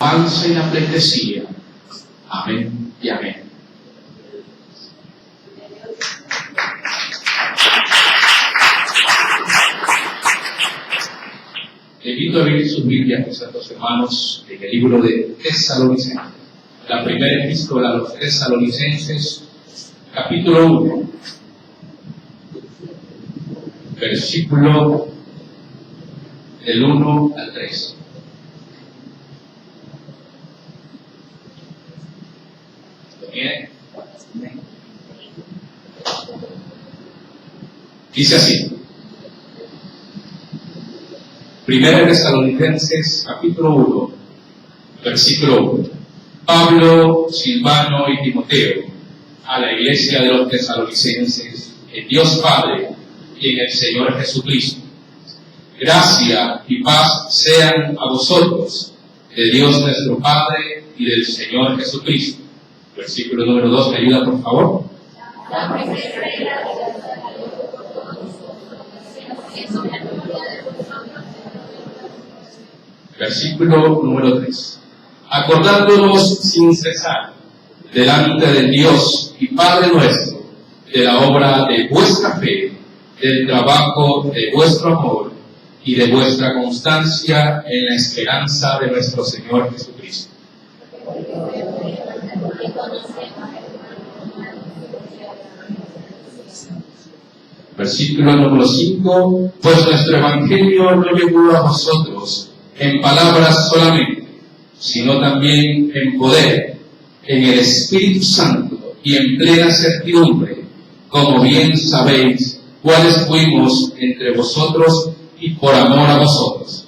alabanza y la pleitesía. Amén y amén. Le invito a abrir sus Biblias, mis santos hermanos, en el libro de Tesalonicenses. La primera epístola a los Tesalonicenses, capítulo 1, versículo del 1 al 3. Bien. Dice así. Primera de Tesalonicenses, capítulo 1, versículo 1. Pablo, Silvano y Timoteo, a la iglesia de los Tesalonicenses, en Dios Padre y en el Señor Jesucristo. Gracia y paz sean a vosotros, de Dios nuestro Padre y del Señor Jesucristo. Versículo número 2, ¿me ayuda por favor? Versículo número 3. Acordándonos sin cesar delante del Dios y Padre nuestro, de la obra de vuestra fe, del trabajo de vuestro amor y de vuestra constancia en la esperanza de nuestro Señor Jesucristo. Versículo número 5. Pues nuestro Evangelio no llegó a vosotros en palabras solamente, sino también en poder, en el Espíritu Santo y en plena certidumbre, como bien sabéis cuáles fuimos entre vosotros y por amor a vosotros.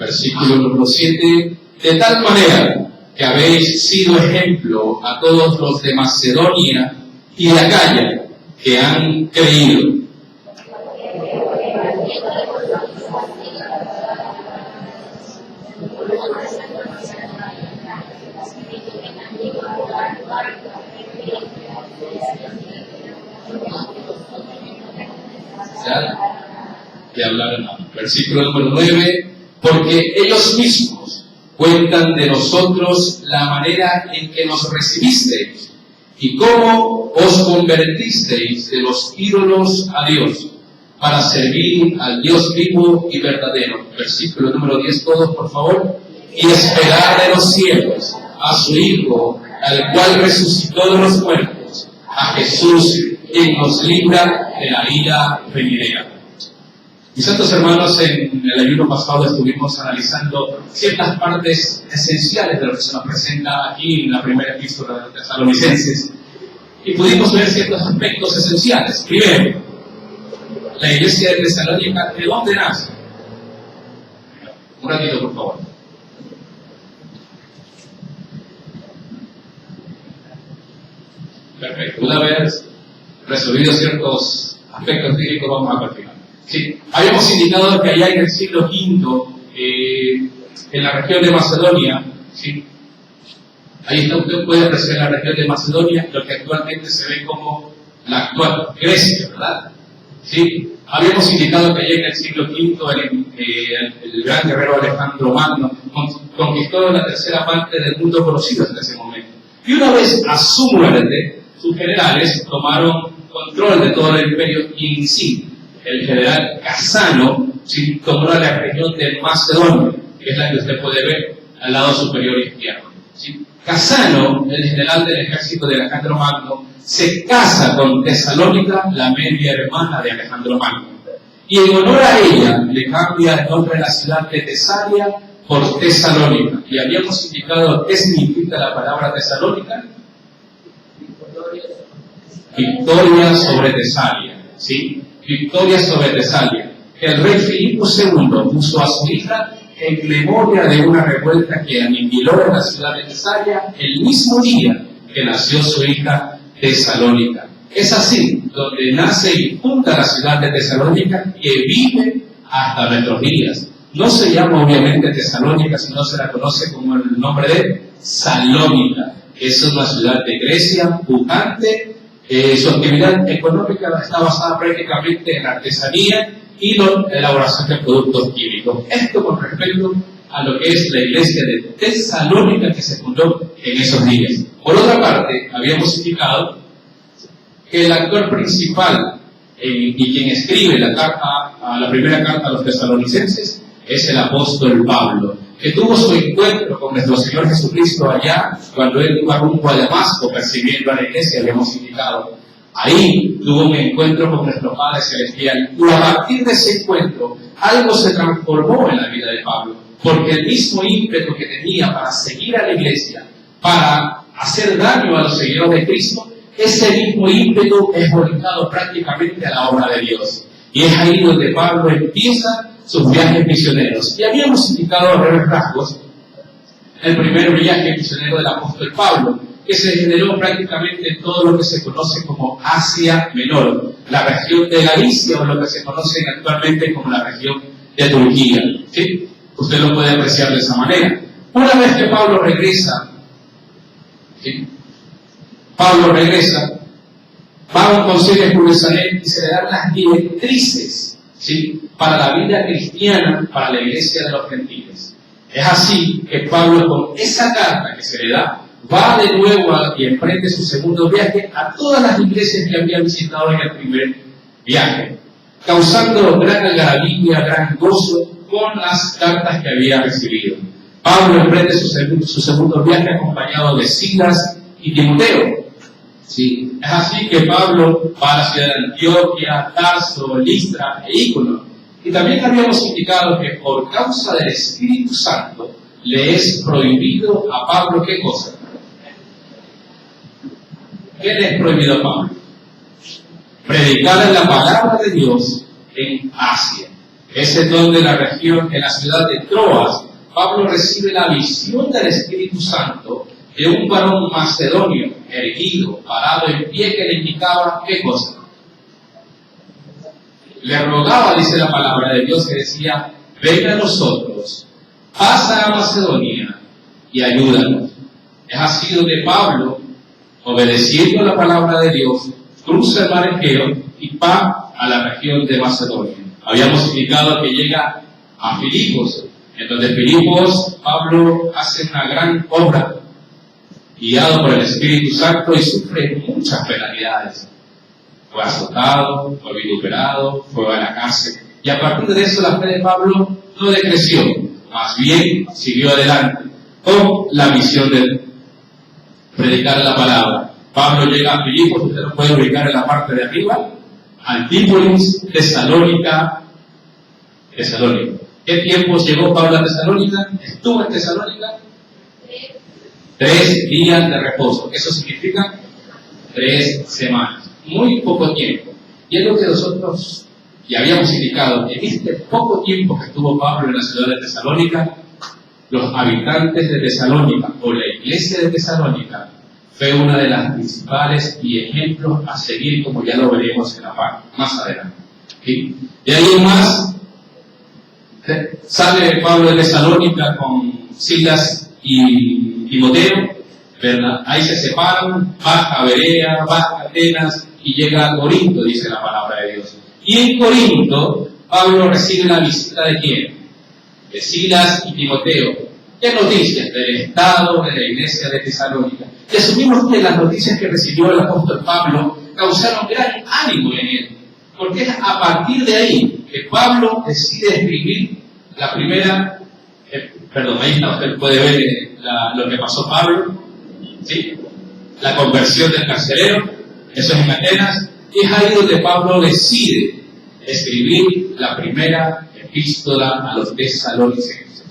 Versículo número 7. De tal manera que habéis sido ejemplo a todos los de Macedonia y de Acaya que han creído. De hablar, versículo número 9. Porque ellos mismos cuentan de nosotros la manera en que nos recibisteis y cómo os convertisteis de los ídolos a Dios para servir al Dios vivo y verdadero. Versículo número 10, todos por favor. Y esperar de los cielos a su Hijo, al cual resucitó de los muertos, a Jesús, quien nos libra de la ira venidera. Mis santos hermanos, en el ayuno pasado estuvimos analizando ciertas partes esenciales de lo que se nos presenta aquí en la primera epístola de los Tesalonicenses y pudimos ver ciertos aspectos esenciales. Primero, la iglesia de Tesalónica, ¿de dónde nace? Un ratito, por favor. Perfecto. Una vez resolvidos ciertos aspectos bíblicos, vamos a continuar. Sí, habíamos indicado que allá en el siglo V, en la región de Macedonia, ¿sí? Ahí está, usted puede apreciar la región de Macedonia, lo que actualmente se ve como la actual Grecia, ¿verdad? ¿Sí? Habíamos indicado que allá en el siglo V el gran guerrero Alejandro Magno conquistó la tercera parte del mundo conocido hasta ese momento. Y una vez a su muerte, sus generales tomaron control de todo el imperio y en sí, el general Casano, ¿sí?, tomó la región de Macedonia, que es la que usted puede ver al lado superior izquierdo. ¿Sí? Casano, el general del ejército de Alejandro Magno, se casa con Tesalónica, la media hermana de Alejandro Magno. Y en honor a ella, le cambia el nombre de la ciudad de Tesalia por Tesalónica. Y habíamos indicado qué significa la palabra Tesalónica. Victoria sobre Tesalia. ¿Sí? Victoria sobre Tesalia. El rey Filipo II puso a su hija en memoria de una revuelta que aniquiló en la ciudad de Tesalia el mismo día que nació su hija Tesalónica. Es así, donde nace y funda la ciudad de Tesalónica, que vive hasta nuestros días. No se llama obviamente Tesalónica, sino se la conoce como el nombre de Salónica, Es una ciudad de Grecia, pujante. Su actividad económica está basada prácticamente en la artesanía y la elaboración de productos químicos. Esto con respecto a lo que es la iglesia de Tesalónica que se fundó en esos días. Por otra parte, habíamos indicado que el actor principal y quien escribe la primera carta a los tesalonicenses es el apóstol Pablo, que tuvo su encuentro con nuestro Señor Jesucristo allá cuando él iba rumbo a Damasco persiguiendo a la iglesia, habíamos indicado. Ahí tuvo un encuentro con nuestro Padre Celestial y a partir de ese encuentro algo se transformó en la vida de Pablo, porque el mismo ímpetu que tenía para seguir a la iglesia, para hacer daño a los seguidores de Cristo, ese mismo ímpetu es volcado prácticamente a la obra de Dios. Y es ahí donde Pablo empieza sus viajes misioneros. Y habíamos indicado a breves rasgos el primer viaje misionero del apóstol Pablo, que se generó prácticamente en todo lo que se conoce como Asia Menor, la región de Galicia o lo que se conoce actualmente como la región de Turquía. ¿Sí? Usted lo puede apreciar de esa manera. Una vez que Pablo regresa, ¿sí? Va a un concilio en Jerusalén y se le dan las directrices, ¿sí?, para la vida cristiana, para la iglesia de los gentiles. Es así que Pablo, con esa carta que se le da, va de nuevo y emprende su segundo viaje a todas las iglesias que había visitado en el primer viaje, causando gran algarabía, gran gozo con las cartas que había recibido. Pablo emprende su segundo viaje acompañado de Silas y Timoteo. Sí, es así que Pablo va a la ciudad de Antioquia, Tarso, Listra e Ícono. Y también habíamos indicado que por causa del Espíritu Santo le es prohibido a Pablo, ¿qué cosa? ¿Qué le es prohibido a Pablo? Predicar la palabra de Dios en Asia. Es en donde en la ciudad de Troas, Pablo recibe la visión del Espíritu Santo de un varón macedonio, erguido, parado en pie, que le indicaba ¿qué cosa? Le rogaba, dice la palabra de Dios, que decía: ven a nosotros, pasa a Macedonia y ayúdanos. Es así donde Pablo, obedeciendo la palabra de Dios, cruza el mar Egeo y va a la región de Macedonia. Habíamos indicado que llega a Filipos, en donde Filipos, Pablo hace una gran obra, guiado por el Espíritu Santo, y sufre muchas penalidades. Fue azotado, fue vituperado, fue a la cárcel. Y a partir de eso la fe de Pablo no decreció, más bien siguió adelante con la misión de predicar la palabra. Pablo llega a Filipos, usted lo puede ubicar en la parte de arriba, Antípolis, Tesalónica. ¿Qué tiempos llegó Pablo a Tesalónica? ¿Estuvo en Tesalónica? 3 días de reposo. Eso significa 3 semanas. Muy poco tiempo. Y es lo que nosotros ya habíamos indicado. En este poco tiempo que estuvo Pablo en la ciudad de Tesalónica, los habitantes de Tesalónica o la iglesia de Tesalónica fue una de las principales y ejemplos a seguir, como ya lo veremos en la parte más adelante. ¿Sí? De ahí en más sale Pablo de Tesalónica con Silas y Timoteo, ¿verdad? Ahí se separan, baja a Berea, baja a Atenas y llega a Corinto, dice la palabra de Dios. Y en Corinto, Pablo recibe la visita ¿de quién? De Silas y Timoteo. ¿Qué noticias? Del estado de la iglesia de Tesalónica. Y asumimos que las noticias que recibió el apóstol Pablo causaron gran ánimo en él, porque es a partir de ahí que Pablo decide escribir la primera, ahí está, usted puede ver lo que pasó Pablo, ¿sí? La conversión del carcelero, eso es en Atenas, y es ahí donde Pablo decide escribir la primera epístola a los tesalonicenses.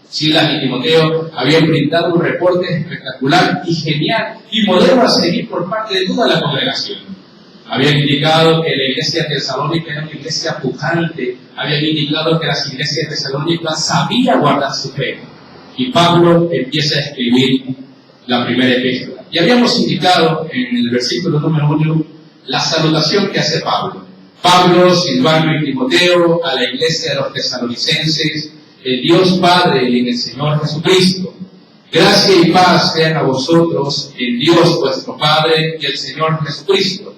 Silas y Timoteo habían brindado un reporte espectacular y genial y modelo a seguir por parte de toda la congregación. Habían indicado que la iglesia de Tesalónica era una iglesia pujante, habían indicado que las iglesias de Tesalónica sabían guardar su fe. Y Pablo empieza a escribir la primera epístola. Y habíamos indicado en el versículo número 1 la salutación que hace Pablo. Pablo, Silvano y Timoteo, a la iglesia de los tesalonicenses, el Dios Padre y el Señor Jesucristo. Gracia y paz sean a vosotros en Dios vuestro Padre y el Señor Jesucristo.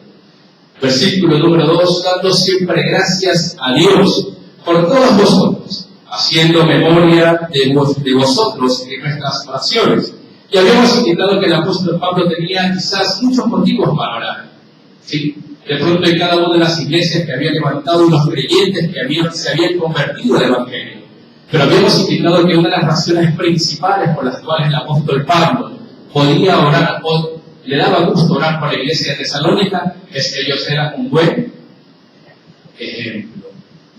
Versículo número 2, dando siempre gracias a Dios por todos vosotros, haciendo memoria de vosotros en nuestras oraciones. Y habíamos indicado que el apóstol Pablo tenía quizás muchos motivos para orar. ¿Sí? De pronto en cada una de las iglesias que había levantado y los creyentes que se habían convertido al Evangelio. Pero habíamos indicado que una de las razones principales por las cuales el apóstol Pablo podía orar, o le daba gusto orar por la iglesia de Tesalónica, es que ellos eran un buen ejemplo.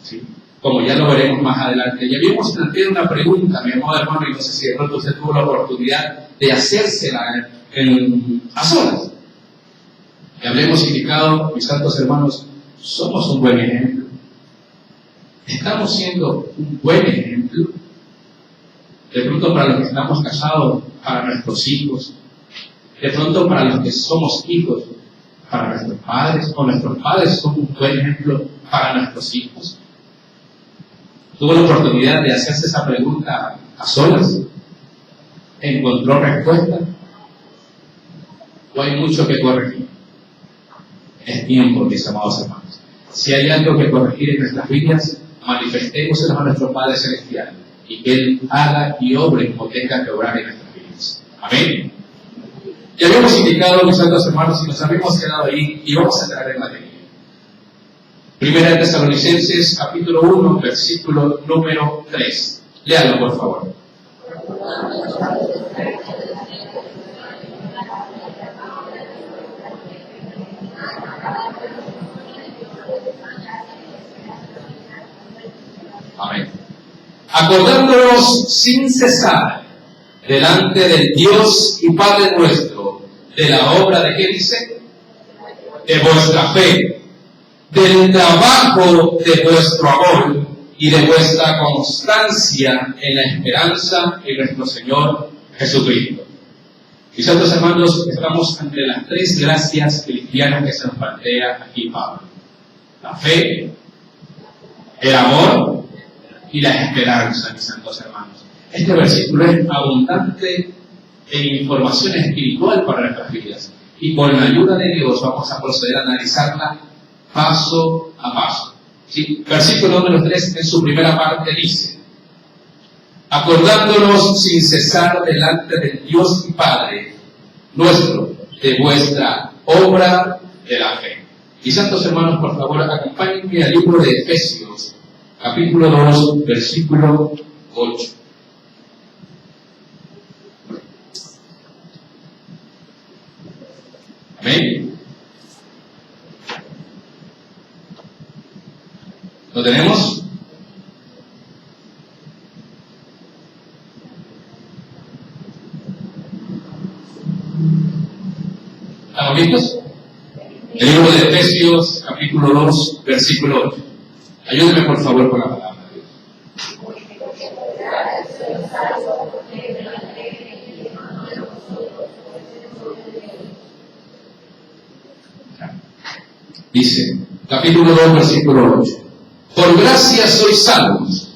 ¿Sí? Como ya lo veremos más adelante. Y habíamos planteado una pregunta, mi amado hermano, y no sé si de pronto usted tuvo la oportunidad de hacérsela a solas. Y hablemos indicado, mis santos hermanos, somos un buen ejemplo. ¿Estamos siendo un buen ejemplo? De pronto para los que estamos casados, para nuestros hijos. De pronto para los que somos hijos, para nuestros padres, o nuestros padres son un buen ejemplo para nuestros hijos. ¿Tuvo la oportunidad de hacerse esa pregunta a solas? ¿Encontró respuesta? ¿O hay mucho que corregir? Es tiempo, mis amados hermanos. Si hay algo que corregir en nuestras vidas, manifestémoselo a nuestro Padre Celestial y que Él haga y obre como tenga que obrar en nuestras vidas. Amén. Ya habíamos indicado, mis santos hermanos, y nos habíamos quedado ahí y vamos a entrar en materia. Primera de Tesalonicenses, capítulo 1, versículo número 3. Léalo, por favor. Amén. Acordándonos sin cesar delante del Dios y Padre nuestro de la obra de, ¿qué dice? De vuestra fe, del trabajo de vuestro amor y de vuestra constancia en la esperanza en nuestro Señor Jesucristo. Y santos hermanos, estamos ante las tres gracias cristianas que se nos plantea aquí Pablo: la fe, el amor y la esperanza, mis santos hermanos. Este versículo es abundante en información espiritual para nuestras vidas. Y con la ayuda de Dios vamos a proceder a analizarla paso a paso. ¿Sí? Versículo número 3, en su primera parte dice: acordándonos sin cesar delante del Dios y Padre nuestro de vuestra obra de la fe. Y santos hermanos, por favor, acompáñenme al libro de Efesios, capítulo 2, versículo 8. Amén. ¿Lo tenemos? ¿Estamos listos? El libro de Efesios, capítulo 2, versículo 8. Ayúdeme por favor con la palabra de Dios. Dice, capítulo 2, versículo 8. Por gracia sois salvos,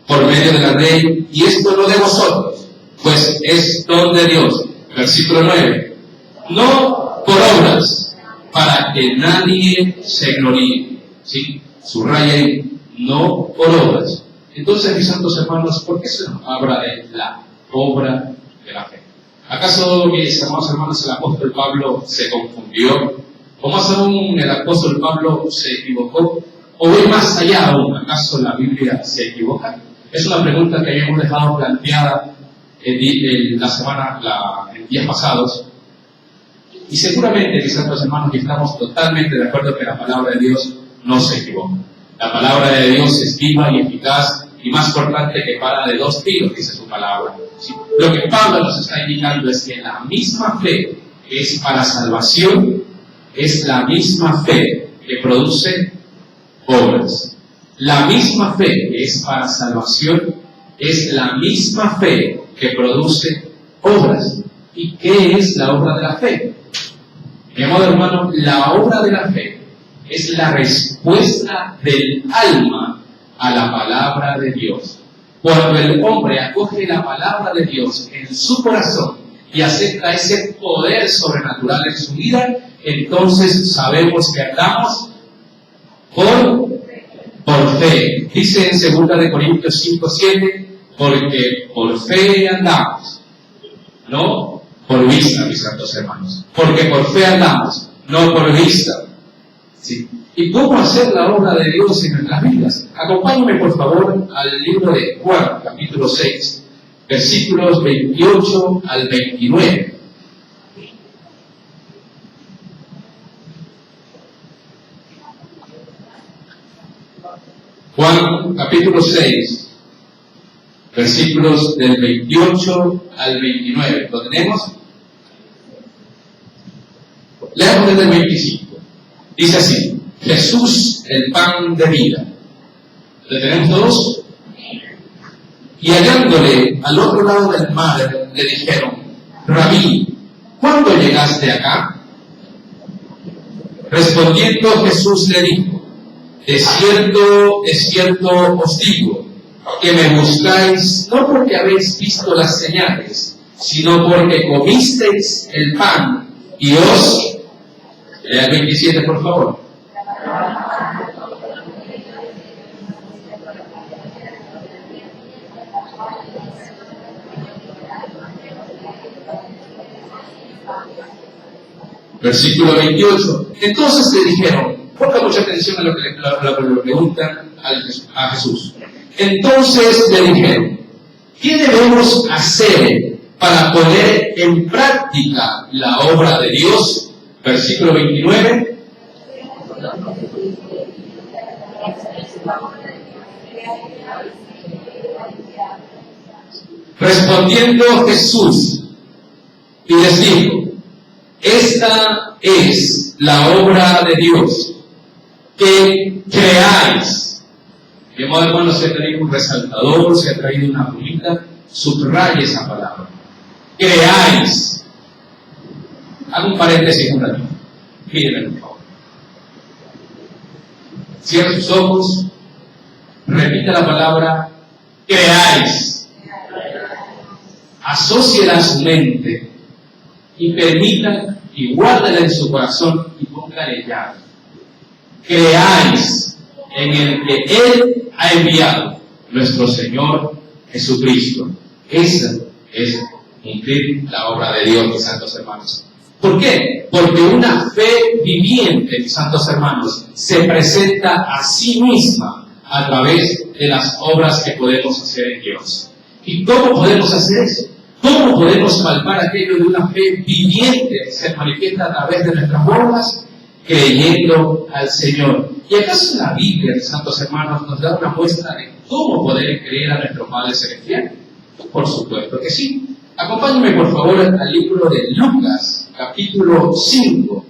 por medio de la ley, y esto no de vosotros, pues es don de Dios. Versículo 9. No por obras, para que nadie se gloríe. ¿Sí? Subraya ahí, no por obras. Entonces, mis santos hermanos, ¿por qué se nos habla de la obra de la fe? ¿Acaso, mis amados hermanos, el apóstol Pablo se confundió? ¿O más aún el apóstol Pablo se equivocó? ¿O ve más allá aún? ¿Acaso la Biblia se equivoca? Es una pregunta que habíamos dejado planteada en días pasados. Y seguramente, mis santos hermanos, que estamos totalmente de acuerdo que la palabra de Dios no se equivoca. La palabra de Dios es viva y eficaz y más cortante que espada de dos filos, dice su palabra. ¿Sí? Lo que Pablo nos está indicando es que la misma fe que es para salvación es la misma fe que produce obras. La misma fe que es para salvación es la misma fe que produce obras. ¿Y qué es la obra de la fe? Mi amado hermano, la obra de la fe es la respuesta del alma a la palabra de Dios. Cuando el hombre acoge la palabra de Dios en su corazón y acepta ese poder sobrenatural en su vida, entonces sabemos que andamos por fe. Dice en 2 Corintios 5:7, porque por fe andamos, no por vista, mis santos hermanos. Porque por fe andamos, no por vista. ¿Sí? ¿Y cómo hacer la obra de Dios en nuestras vidas? Acompáñenme por favor al libro de Juan, capítulo 6, versículos 28 al 29. Juan, capítulo 6, versículos del 28 al 29. ¿Lo tenemos? Leamos desde el 25. Dice así: Jesús, el pan de vida. ¿Lo tenemos todos? Y hallándole al otro lado del mar, le dijeron: Rabí, ¿cuándo llegaste acá? Respondiendo Jesús le dijo: de cierto os digo, que me buscáis no porque habéis visto las señales, sino porque comisteis el pan y os... Lea el 27, por favor. Versículo 28. Entonces le dijeron, ponga mucha atención a lo que le preguntan a Jesús. Entonces le dijeron, ¿qué debemos hacer para poner en práctica la obra de Dios? Versículo 29. Respondiendo Jesús y les dijo: esta es la obra de Dios, que creáis. De modo, hermano, se ha traído un resaltador, se ha traído una plumita, subraye esa palabra. Creáis. Hago un paréntesis un ratito. Mírenme, por favor. Cierre sus ojos, repita la palabra creáis. Asóciela a su mente y permita y guárdela en su corazón y póngale llave. Creáis en el que Él ha enviado, nuestro Señor Jesucristo. Esa es cumplir la obra de Dios, mis santos hermanos. ¿Por qué? Porque una fe viviente, mis santos hermanos, se presenta a sí misma a través de las obras que podemos hacer en Dios. ¿Y cómo podemos hacer eso? ¿Cómo podemos palpar aquello de una fe viviente que se manifiesta a través de nuestras obras? Creyendo al Señor. ¿Y acaso la Biblia, mis santos hermanos, nos da una muestra de cómo poder creer a nuestro Padre Celestial? Por supuesto que sí. Acompáñenme por favor al libro de Lucas, capítulo 5.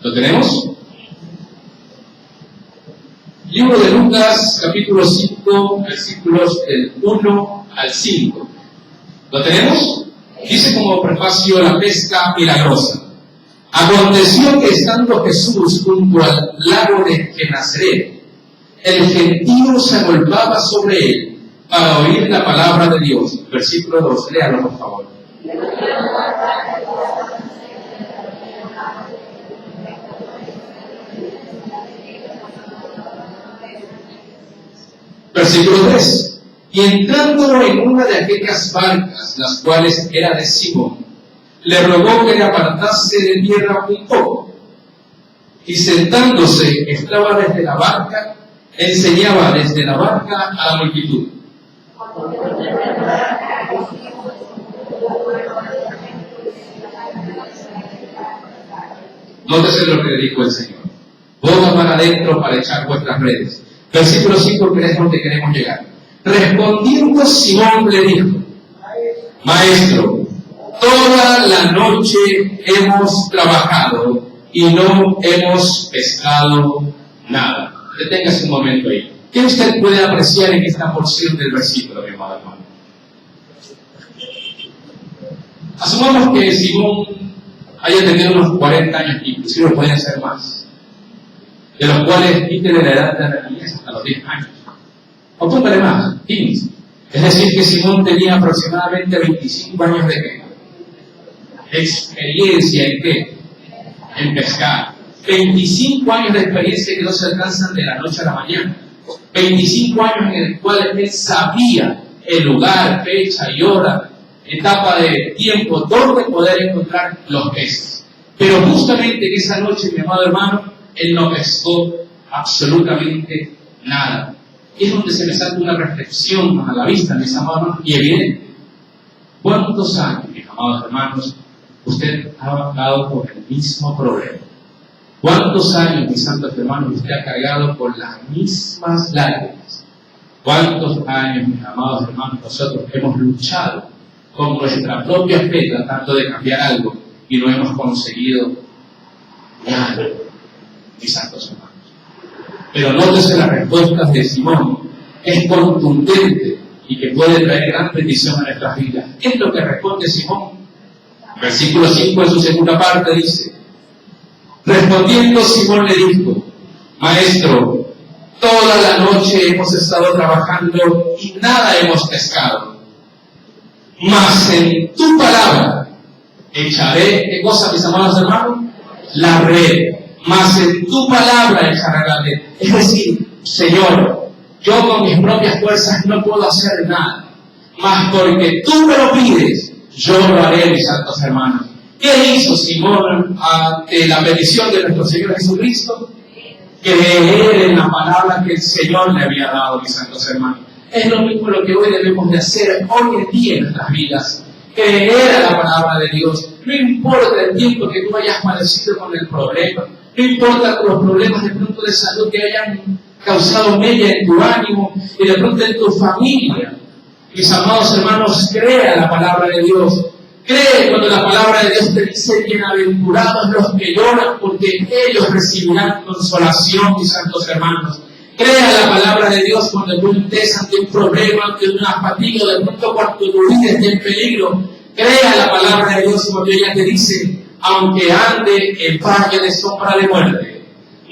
¿Lo tenemos? Libro de Lucas, capítulo 5, versículos del 1 al 5. ¿Lo tenemos? Dice como prefacio la pesca milagrosa. Aconteció que estando Jesús junto al lago de Genesaret, el gentío se agolpaba sobre él para oír la palabra de Dios. Versículo 2, léalo por favor. Versículo 3. Y entrando en una de aquellas barcas, las cuales era de Simón, le rogó que le apartase de tierra un poco. Y sentándose, estaba desde la barca, enseñaba desde la barca a la multitud. Nótese lo que le dijo el Señor. Boga para adentro para echar vuestras redes. Versículo 5, que es donde queremos llegar. Respondiendo Simón le dijo: Maestro, toda la noche hemos trabajado y no hemos pescado nada. Deténgase un momento ahí. ¿Qué usted puede apreciar en esta porción del versículo, mi amado hermano? Asumamos que Simón haya tenido unos 40 años, inclusive pueden ser más, de los cuales quítele la edad de la niñez hasta los 10 años. O póngale más, 15. Es decir, que Simón tenía aproximadamente 25 años de qué? Experiencia en qué? En pescar. 25 años de experiencia que no se alcanzan de la noche a la mañana. 25 años en el cual él sabía el lugar, fecha y hora, etapa de tiempo, donde poder encontrar los peces. Pero justamente en esa noche, mi amado hermano, él no pescó absolutamente nada. Y es donde se me salta una reflexión a la vista, mis amados hermanos, y evidente. ¿Cuántos años, mis amados hermanos, usted ha vagado por el mismo problema? ¿Cuántos años, mis santos hermanos, usted ha cargado por las mismas lágrimas? ¿Cuántos años, mis amados hermanos, nosotros hemos luchado con nuestra propia fe tratando de cambiar algo y no hemos conseguido nada, mis santos hermanos? Pero nótese las respuestas de Simón, que es contundente y que puede traer gran bendición a nuestras vidas. ¿Qué es lo que responde Simón? Versículo 5 en su segunda parte dice: respondiendo Simón le dijo: Maestro, toda la noche hemos estado trabajando y nada hemos pescado. Mas en tu palabra echaré, ¿qué cosa, mis amados hermanos? La red. Mas en tu palabra echaré la red. Es decir, Señor, yo con mis propias fuerzas no puedo hacer nada. Mas porque tú me lo pides, yo lo haré, mis santos hermanos. ¿Qué hizo Simón ante la petición de nuestro Señor Jesucristo? Creer en la palabra que el Señor le había dado, mis santos hermanos. Es lo mismo lo que hoy debemos de hacer hoy en día en nuestras vidas. Creer a la palabra de Dios. No importa el tiempo que tú hayas padecido con el problema. No importa los problemas de pronto de salud que hayan causado mella en tu ánimo y de pronto en tu familia. Mis amados hermanos, crea la palabra de Dios. Cree cuando la palabra de Dios te dice: bienaventurados los que lloran, porque ellos recibirán consolación, mis santos hermanos. Crea la palabra de Dios cuando tú estés ante un problema, ante una fatiga, de pronto cuando tu vida esté en peligro. Crea la palabra de Dios cuando ella te dice: aunque ande en valle de sombra de muerte,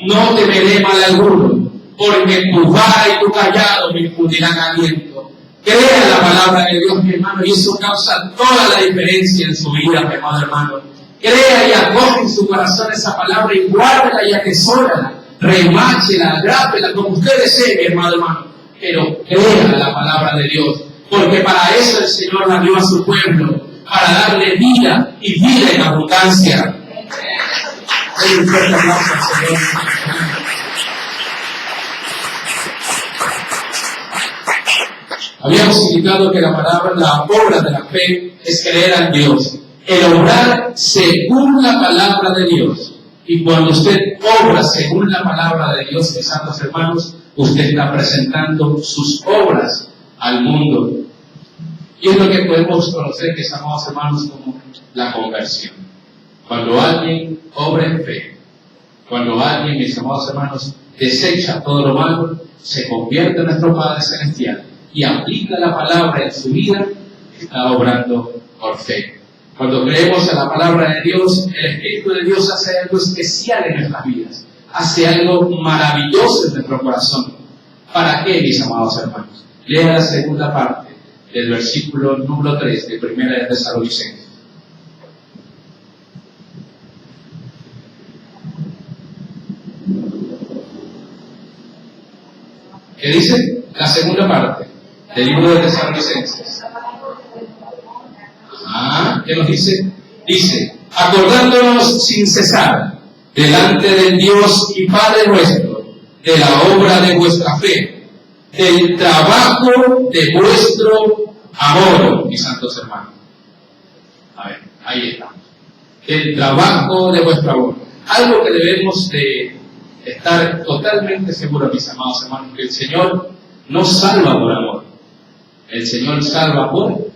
no temeré mal alguno, porque tu vara y tu callado me infundirán aliento. Crea la palabra de Dios, mi hermano, y eso causa toda la diferencia en su vida, mi amado hermano. Crea y acoge en su corazón esa palabra y guárdela y atesórala, remáchela, grápela, como usted desee, mi hermano hermano. Pero crea la palabra de Dios, porque para eso el Señor la dio a su pueblo, para darle vida y vida en abundancia. Un fuerte aplauso al Señor. Habíamos indicado que la obra de la fe es creer en Dios, el obrar según la palabra de Dios. Y cuando usted obra según la palabra de Dios, mis santos hermanos, usted está presentando sus obras al mundo. Y es lo que podemos conocer, mis amados hermanos, como la conversión. Cuando alguien obra en fe, cuando alguien, mis amados hermanos, desecha todo lo malo, se convierte en nuestro Padre Celestial y aplica la palabra en su vida, está obrando por fe. Cuando creemos en la palabra de Dios, el Espíritu de Dios hace algo especial en nuestras vidas, hace algo maravilloso en nuestro corazón. ¿Para qué, mis amados hermanos? Lea la segunda parte del versículo número 3 de Primera de Tesalonicenses. ¿Qué dice? La segunda parte del libro de Tesalonicenses. ¿Qué nos dice? Dice: acordándonos sin cesar delante del Dios y Padre nuestro de la obra de vuestra fe, del trabajo de vuestro amor, mis santos hermanos. A ver, ahí estamos. Del trabajo de vuestro amor. Algo que debemos de estar totalmente seguros, mis amados hermanos, que el Señor no salva por amor. El Señor salva por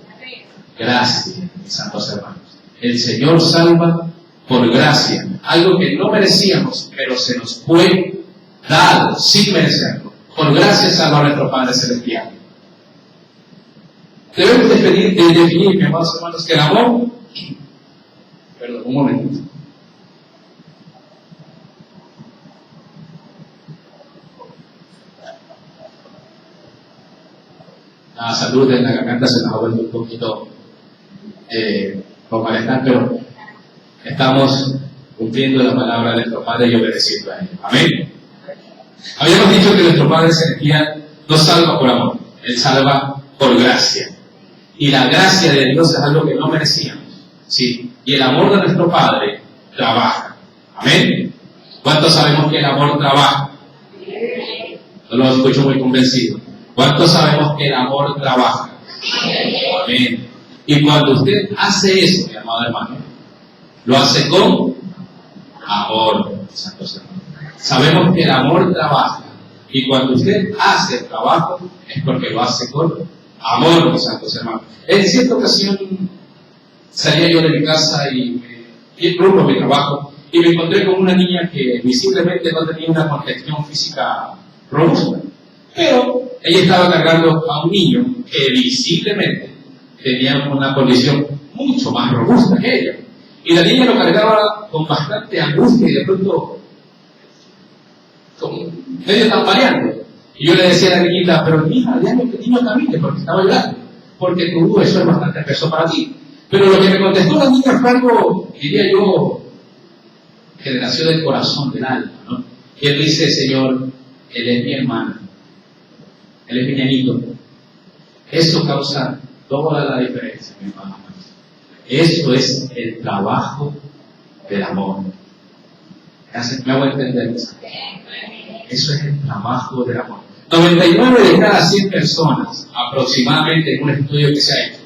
gracia, mis santos hermanos. El Señor salva por gracia. Algo que no merecíamos, pero se nos fue dado sin merecerlo. Por gracia salva a nuestro Padre Celestial. Debemos definir, mis amados hermanos, que el amor... Perdón, un momentito. La salud de la garganta se nos ha vuelto un poquito con malestar, pero estamos cumpliendo la palabra de nuestro Padre y obedeciendo a Él. Amén. Habíamos dicho que nuestro Padre Celestial no salva por amor, Él salva por gracia. Y la gracia de Dios es algo que no merecíamos. ¿Sí? Y el amor de nuestro Padre trabaja. Amén. ¿Cuántos sabemos que el amor trabaja? No lo escucho muy convencido. ¿Cuántos sabemos que el amor trabaja? Amén. Y cuando usted hace eso, mi amado hermano, lo hace con amor, santos hermanos. Sabemos que el amor trabaja. Y cuando usted hace el trabajo, es porque lo hace con amor, mis santos hermanos. En cierta ocasión salía yo de mi casa y rumbo a mi trabajo y me encontré con una niña que visiblemente no tenía una contextura física robusta. Pero ella estaba cargando a un niño que visiblemente tenía una condición mucho más robusta que ella. Y la niña lo cargaba con bastante angustia y de pronto medio tambaleando. Y yo le decía a la niñita, pero mija, déjame que el niño camine porque estaba llorando. Porque eso es bastante peso para ti. Pero lo que me contestó la niña fue algo, diría yo, que le nació del corazón, del alma, ¿no? Y él dice, Señor, Él es mi hermano, Él es mi niñito. Eso causa toda la diferencia, mi hermano. Eso es el trabajo del amor. ¿Me hago entender eso? Eso es el trabajo del amor. 99 de cada 100 personas, aproximadamente en un estudio que se ha hecho,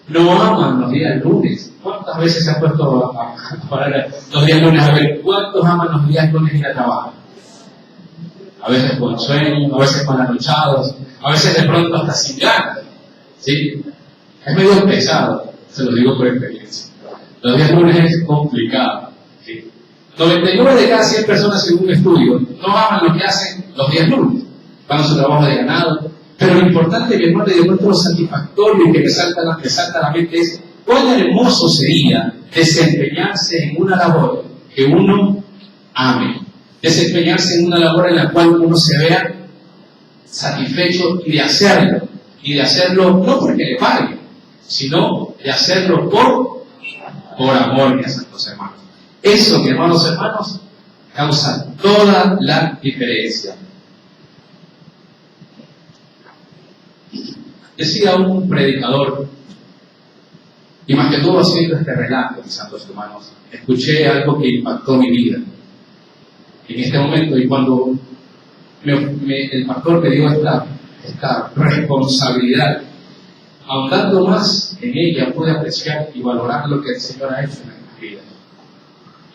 no aman los días lunes. ¿Cuántas veces se han puesto a parar los días lunes a ver cuántos aman los días lunes ir a trabajar? A veces con sueño, a veces con anochados, a veces de pronto hasta sin ganas. ¿Sí? Es medio pesado, se lo digo por experiencia. Los días lunes es complicado. ¿Sí? 99 de cada 100 personas, según un estudio, no aman lo que hacen los días lunes. Van a su trabajo de ganado. Pero lo importante, mi hermano, y de pronto lo satisfactorio y que me salta a la mente es cuán hermoso sería desempeñarse en una labor que uno ame. Desempeñarse en una labor en la cual uno se vea satisfecho y de hacerlo no porque le paguen, sino de hacerlo por amor, mis santos hermanos. Eso, mis hermanos, causa toda la diferencia. Decía un predicador, y más que todo haciendo este relato, mis santos hermanos, escuché algo que impactó mi vida. En este momento, y cuando el pastor me dio esta responsabilidad, ahondando más en ella, pude apreciar y valorar lo que el Señor ha hecho en nuestras vidas.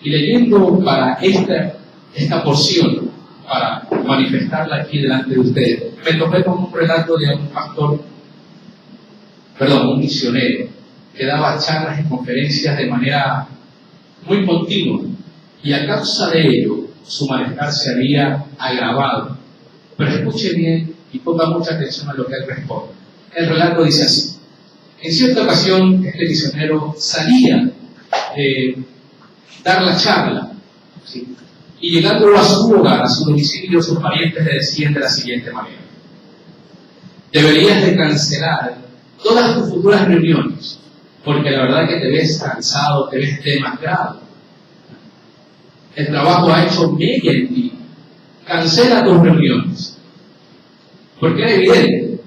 Y leyendo para esta porción, para manifestarla aquí delante de ustedes, me topé con un relato de un misionero, que daba charlas y conferencias de manera muy continua, y a causa de ello, su malestar se había agravado. Pero escuche bien y ponga mucha atención a lo que él responde. El relato dice así: en cierta ocasión, este misionero salía de dar la charla, ¿sí? Y llegando a su hogar, a su domicilio, sus parientes le decían de la siguiente manera: deberías de cancelar todas tus futuras reuniones, porque la verdad que te ves cansado, te ves demacrado. El trabajo ha hecho mella en ti. Cancela tus reuniones. Porque era evidente.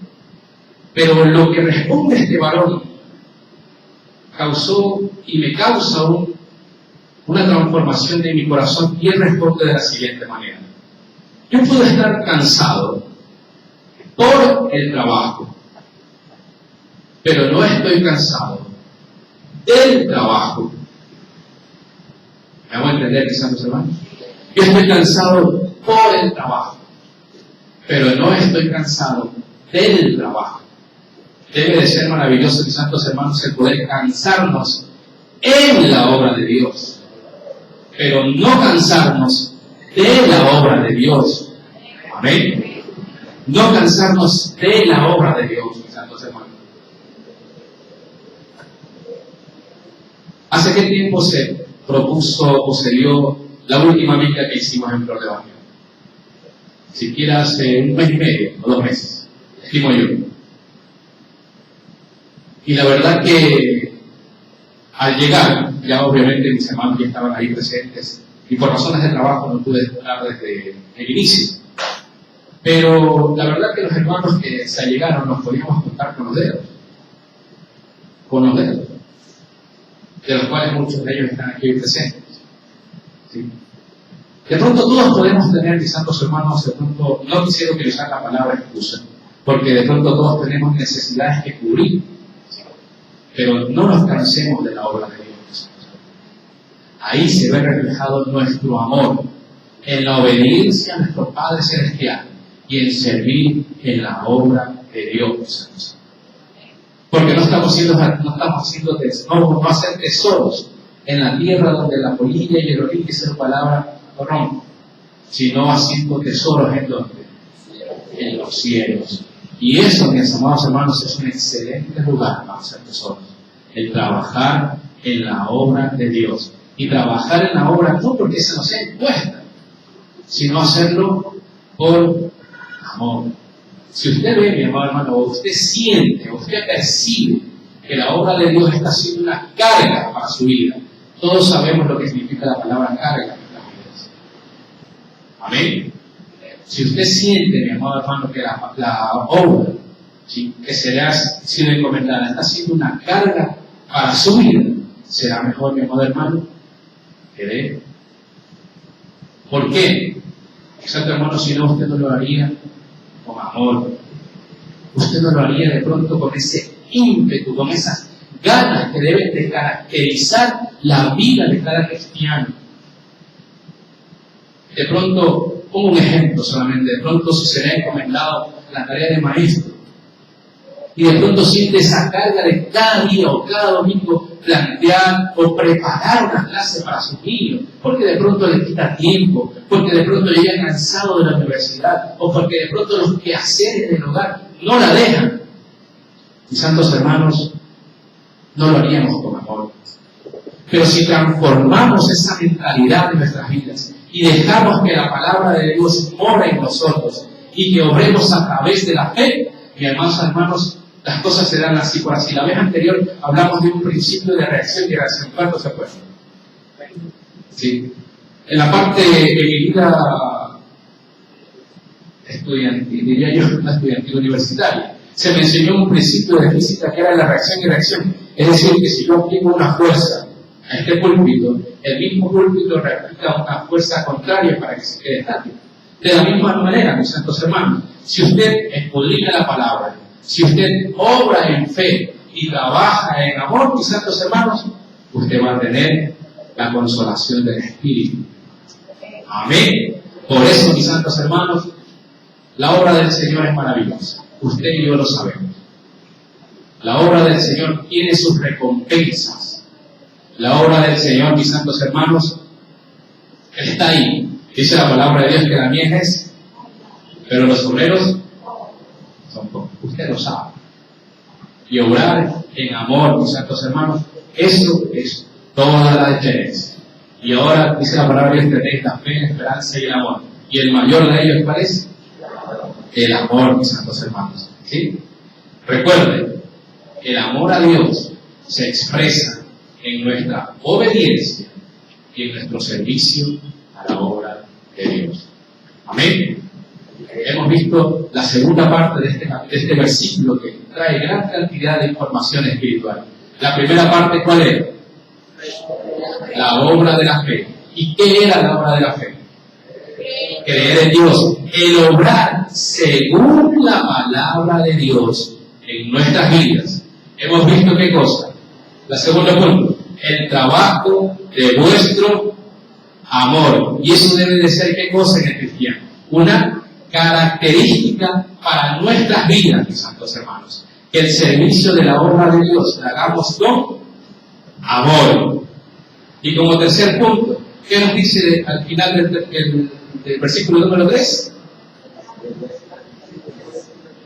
Pero lo que responde este varón causó y me causa una transformación de mi corazón, y él responde de la siguiente manera: yo puedo estar cansado por el trabajo, pero no estoy cansado del trabajo. ¿Me hago entender, mis santos hermanos? Yo estoy cansado por el trabajo, pero no estoy cansado del trabajo. Debe de ser maravilloso, mis santos hermanos, el poder cansarnos en la obra de Dios, pero no cansarnos de la obra de Dios. Amén. No cansarnos de la obra de Dios, mis santos hermanos. ¿Hace qué tiempo se propuso o se dio la última milla que hicimos en Flor de Barrio? Siquiera hace un mes y medio o 2 meses, estimo yo. Y la verdad que al llegar, ya obviamente mis hermanos ya estaban ahí presentes, y por razones de trabajo no pude estar desde el inicio. Pero la verdad que los hermanos que se allegaron nos podíamos contar con los dedos. Con los dedos. De los cuales muchos de ellos están aquí presentes. ¿Sí? De pronto todos podemos tener, mis santos hermanos, de pronto, no quisiera utilizar la palabra excusa, porque de pronto todos tenemos necesidades que cubrir. Pero no nos cansemos de la obra de Dios. Ahí se ve reflejado nuestro amor en la obediencia a nuestro Padre Celestial y en servir en la obra de Dios. Porque no estamos haciendo tesoros en la tierra donde la polilla y el orín, que es la palabra, corrompen, sino haciendo tesoros en donde, en los cielos. Y eso, mis amados hermanos, es un excelente lugar para hacer tesoros. El trabajar en la obra de Dios. Y trabajar en la obra no porque se nos sea impuesta, sino hacerlo por amor. Si usted ve, mi amado hermano, o usted siente, o usted percibe que la obra de Dios está siendo una carga para su vida, todos sabemos lo que significa la palabra carga en nuestras vidas. Amén. Si usted siente, mi amado hermano, que la obra, ¿sí?, que se le ha sido encomendada está siendo una carga para su vida, será mejor, mi amado hermano, que dé. ¿Por qué? Exacto, hermano, si no, usted no lo haría con amor. Usted no lo haría de pronto con ese ímpetu, con esas ganas que deben de caracterizar la vida de cada cristiano. De pronto, pongo un ejemplo solamente, de pronto si se le ha encomendado la tarea de maestro, y de pronto siente esa carga de cada día o cada domingo plantear o preparar una clase para sus niños, porque de pronto les quita tiempo, porque de pronto llegan cansados de la universidad, o porque de pronto los quehaceres del hogar no la dejan. Mis santos hermanos, no lo haríamos con amor. Pero si transformamos esa mentalidad de nuestras vidas y dejamos que la palabra de Dios more en nosotros y que obremos a través de la fe, mis hermanos, las cosas se dan así. Por así, la vez anterior hablamos de un principio de reacción y reacción. ¿Cuánto se puede? Sí. En la parte de mi vida estudiantil, diría yo, una estudiantil universitaria, se me enseñó un principio de física que era la reacción y reacción. Es decir, que si yo aplico una fuerza a este púlpito, el mismo púlpito replica una fuerza contraria para que se quede estático. De la misma manera, mis santos hermanos, si usted escudriña la palabra, si usted obra en fe y trabaja en amor, mis santos hermanos, usted va a tener la consolación del Espíritu. Amén. Por eso, mis santos hermanos, la obra del Señor es maravillosa. Usted y yo lo sabemos. La obra del Señor tiene sus recompensas. La obra del Señor, mis santos hermanos, está ahí. Dice la palabra de Dios que la mies es, pero los obreros son pocos. Usted lo sabe. Y obrar en amor, mis santos hermanos, eso es toda la diferencia. Y ahora dice la palabra de Dios, tenéis la fe, la esperanza y el amor. Y el mayor de ellos, ¿cuál es? El amor, mis santos hermanos. ¿Sí? Recuerden, el amor a Dios se expresa en nuestra obediencia y en nuestro servicio a la obra de Dios. Amén. Hemos visto la segunda parte de este versículo que trae gran cantidad de información espiritual. La primera parte, ¿cuál es? La obra de la fe. ¿Y qué era la obra de la fe? Creer en Dios. El obrar según la palabra de Dios en nuestras vidas. Hemos visto qué cosa. La segunda punto. El trabajo de vuestro amor. Y eso debe de ser qué cosa en el cristiano. Una característica para nuestras vidas, mis santos hermanos. Que el servicio de la obra de Dios la hagamos con amor. Y como tercer punto, ¿qué nos dice al final del versículo número 3?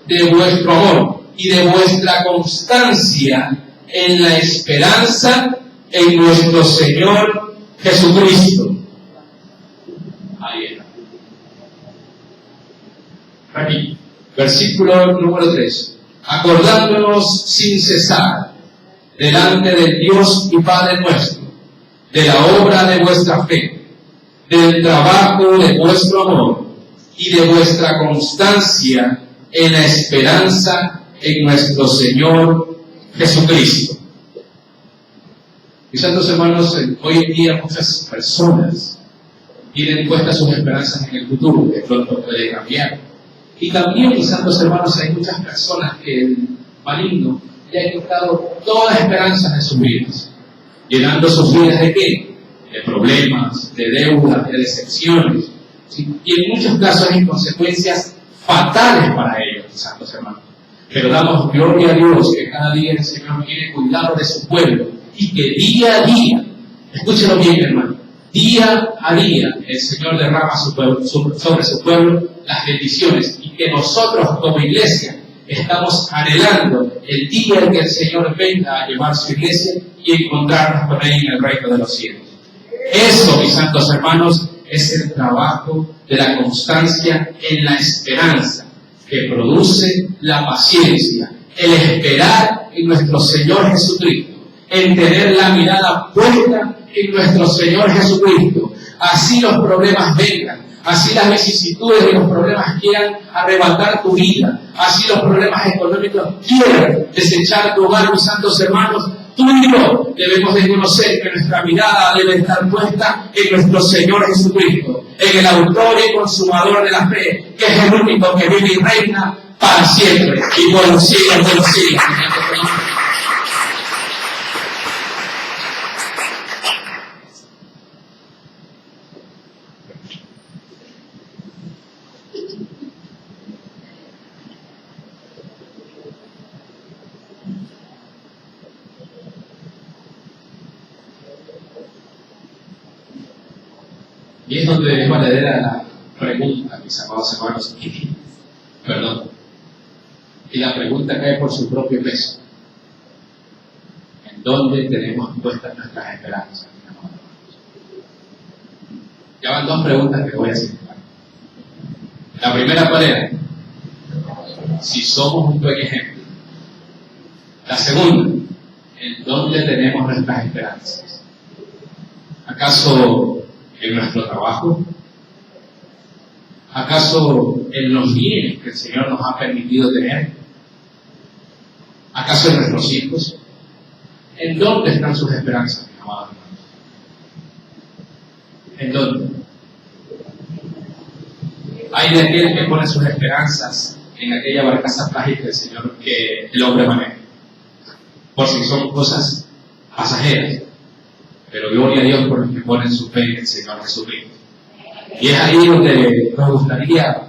De vuestro amor y de vuestra constancia en la esperanza en nuestro Señor Jesucristo. Ahí está. Aquí, versículo número 3. acordándonos sin cesar delante del Dios y Padre nuestro, de la obra de vuestra fe, del trabajo de vuestro amor y de vuestra constancia en la esperanza en nuestro Señor Jesucristo. Mis santos hermanos, hoy en día muchas personas tienen puestas sus esperanzas en el futuro, que pronto puede cambiar. Y también, mis santos hermanos, hay muchas personas que el maligno le ha quitado todas las esperanzas de sus vidas, llenando sus vidas ¿de qué? De problemas, de deudas, de decepciones, ¿sí? Y en muchos casos hay consecuencias fatales para ellos, mis santos hermanos. Pero damos gloria a Dios que cada día el Señor tiene cuidado de su pueblo y que día a día, escúchelo bien, hermano, día a día el Señor derrama sobre su pueblo las bendiciones y que nosotros como iglesia estamos anhelando el día en que el Señor venga a llevar su iglesia y encontrarnos con Él en el reino de los cielos. Eso, mis santos hermanos, es el trabajo de la constancia en la esperanza que produce la paciencia, el esperar en nuestro Señor Jesucristo, en tener la mirada puesta en nuestro Señor Jesucristo. Así los problemas vengan, así las vicisitudes de los problemas quieran arrebatar tu vida, así los problemas económicos quieran desechar tu hogar, mis santos hermanos, tú y yo debemos de conocer que nuestra mirada debe estar puesta en nuestro Señor Jesucristo, en el autor y consumador de la fe, que es el único que vive y reina para siempre y por los siglos de los siglos. Y es donde es valedera la pregunta, mis amados hermanos, perdón, y la pregunta cae por su propio peso. ¿En dónde tenemos puestas nuestras esperanzas, mis amados hermanos? Ya van dos preguntas que voy a hacer. La primera, ¿cuál era? Si somos un buen ejemplo. La segunda, ¿en dónde tenemos nuestras esperanzas? ¿Acaso en nuestro trabajo? ¿Acaso en los bienes que el Señor nos ha permitido tener? ¿Acaso en nuestros hijos? ¿En dónde están sus esperanzas, mis amados hermanos? ¿En dónde? Hay de aquel que pone sus esperanzas en aquella barcaza frágil del Señor que el hombre maneja, por si son cosas pasajeras. Pero gloria a Dios por los que ponen su fe en el Señor Jesucristo. Y es ahí donde nos gustaría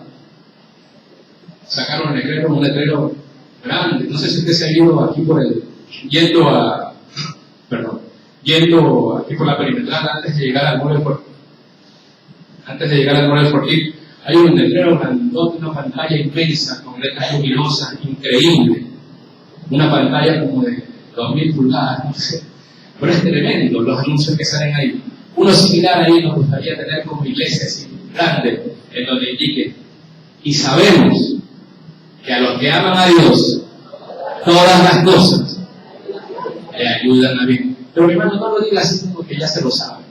sacar un letrero grande. No sé si usted se ha ido aquí por yendo aquí por la perimetral antes de llegar al muro del Fortín. Hay un letrero grandote, una pantalla inmensa con letras luminosas, increíble. Una pantalla como de 2000 pulgadas, no sé. Pero es tremendo los anuncios que salen ahí. Uno similar ahí nos gustaría tener como iglesia así, grande, en donde indique. Y sabemos que a los que aman a Dios, todas las cosas le ayudan a vivir. Pero mi hermano, no lo diga así como que ya se lo sabe.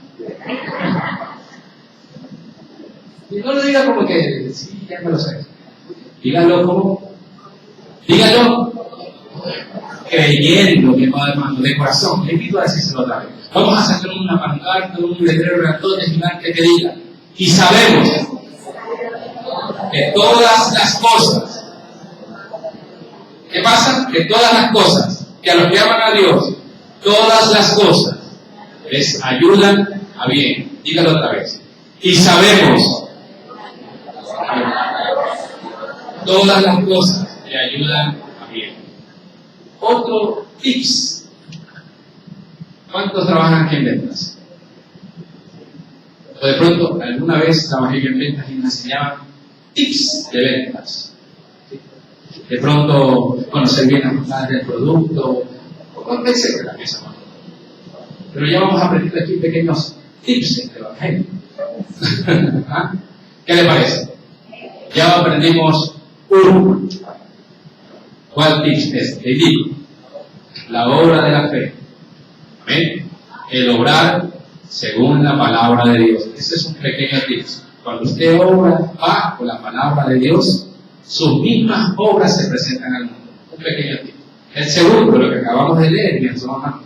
Y no lo diga como que, sí, ya me lo sé. Dígalo como, dígalo creyendo, mi hermano, de corazón. Le invito a decírselo otra vez. Vamos a sacar una pancarta, un letrero grandote gigante que diga, y sabemos que todas las cosas, ¿qué pasa? Que todas las cosas, que a los que aman a Dios, todas las cosas les ayudan a bien. Dígalo otra vez. Y sabemos, todas las cosas le ayudan a bien. Otro tips. ¿Cuántos trabajan aquí en ventas? O de pronto, alguna vez trabajé en ventas y me enseñaban tips de ventas. De pronto, conocer bien las bondades del producto, etcétera. Pero ya vamos a aprender aquí pequeños tips de evangelio. ¿Ah? ¿Qué le parece? Ya aprendimos uno. ¿Cuál tips es? Te digo, la obra de la fe. ¿Amén? El obrar según la palabra de Dios. Ese es un pequeño tips. Cuando usted obra bajo la palabra de Dios, sus mismas obras se presentan al mundo. Un pequeño tip. El segundo, lo que acabamos de leer, mi hermano.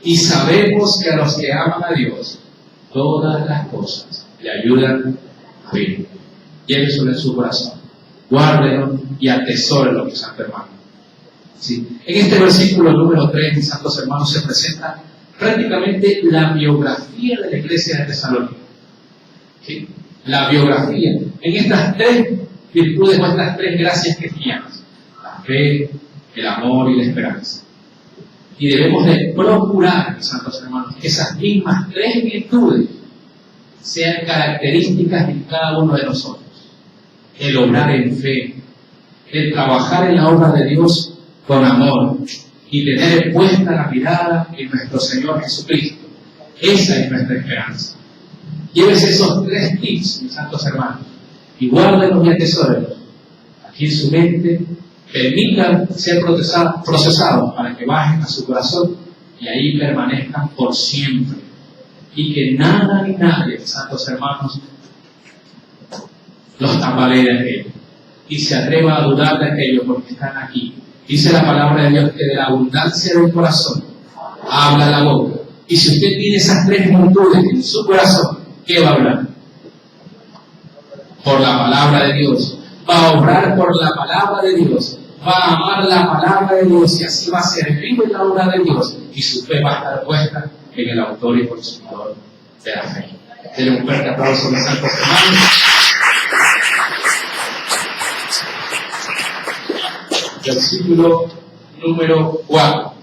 Y sabemos que a los que aman a Dios, todas las cosas le ayudan a vivir. Lléveselo en su corazón. Guárdenlo y atesórenlo, mis santos hermanos. ¿Sí? En este versículo número 3, mis santos hermanos, se presenta prácticamente la biografía de la iglesia de Tesalónica. ¿Sí? La biografía. En estas tres virtudes o estas tres gracias cristianas: la fe, el amor y la esperanza. Y debemos de procurar, mis santos hermanos, que esas mismas tres virtudes sean características de cada uno de nosotros. El obrar en fe, el trabajar en la obra de Dios con amor y tener puesta la mirada en nuestro Señor Jesucristo. Esa es nuestra esperanza. Llévese esos tres tips, mis santos hermanos, y guárdenlos y atesórenlos aquí en su mente. Permitan ser procesados para que bajen a su corazón y ahí permanezcan por siempre. Y que nada ni nadie, mis santos hermanos, los tambalee de aquello y se atreva a dudar de aquello porque están aquí. Dice la palabra de Dios que de la abundancia del corazón habla la boca. Y si usted tiene esas tres virtudes en su corazón, ¿qué va a hablar? Por la palabra de Dios. Va a obrar por la palabra de Dios. Va a amar la palabra de Dios y así va a servir en la obra de Dios. Y su fe va a estar puesta en el autor y consumador de la fe. Denle un fuerte aplauso a mis santos hermanos. Versículo número 4.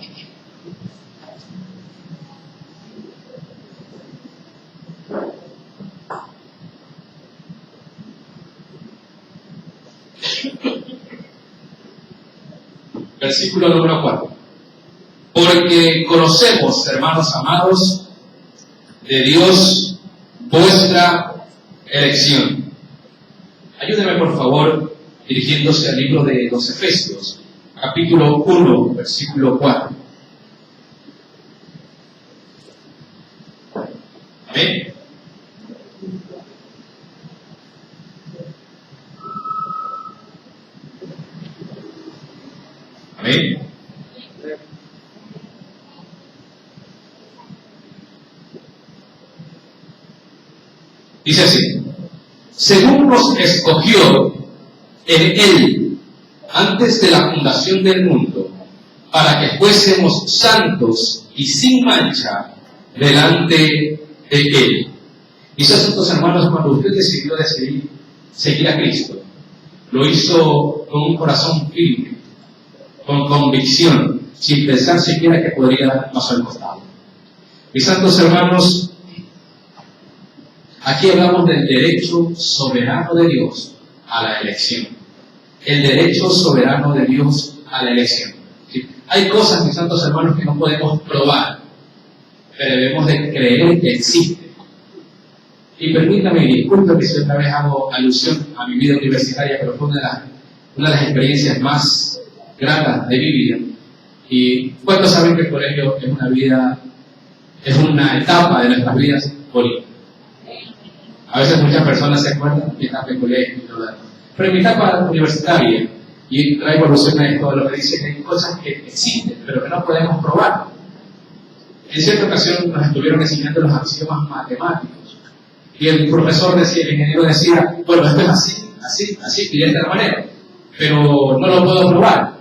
Versículo número 4. Porque conocemos, hermanos amados, de Dios vuestra elección. Ayúdeme, por favor, dirigiéndose al libro de los Efesios, capítulo 1, versículo 4. Amén. Amén. Dice así: según nos escogió en Él antes de la fundación del mundo, para que fuésemos santos y sin mancha delante de Él. Mis santos hermanos, cuando usted decidió seguir a Cristo, lo hizo con un corazón firme, con convicción, sin pensar siquiera que podría dar paso al costado. Mis santos hermanos, aquí hablamos del derecho soberano de Dios a la elección. El derecho soberano de Dios a la elección. ¿Sí? Hay cosas, mis santos hermanos, que no podemos probar, pero debemos de creer que existen. Y permítame, disculpe que si otra vez hago alusión a mi vida universitaria, pero fue una de las experiencias más gratas de mi vida. Y ¿cuántos saben que el colegio es una etapa de nuestras vidas bonitas? A veces muchas personas se acuerdan de mi etapa de colegio y todo eso. Pero en mi etapa universitaria, y traigo alusión a esto, lo que dice que hay cosas que existen, pero que no podemos probar. En cierta ocasión nos estuvieron enseñando los axiomas matemáticos. Y el profesor decía, el ingeniero decía, bueno, esto es así, y de esta manera. Pero no lo puedo probar.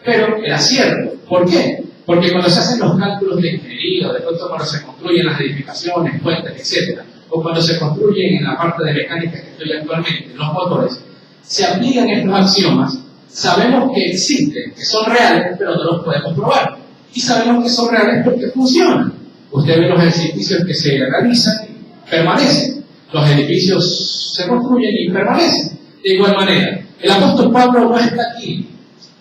Pero era cierto. ¿Por qué? Porque cuando se hacen los cálculos de ingeniería, o de pronto cuando se construyen las edificaciones, puentes, etc., o cuando se construyen en la parte de mecánica que estoy actualmente, los motores, se aplican estos axiomas, sabemos que existen, que son reales, pero no los podemos probar. Y sabemos que son reales porque funcionan. Usted ve los edificios que se realizan y permanecen. Los edificios se construyen y permanecen. De igual manera, el apóstol Pablo no está aquí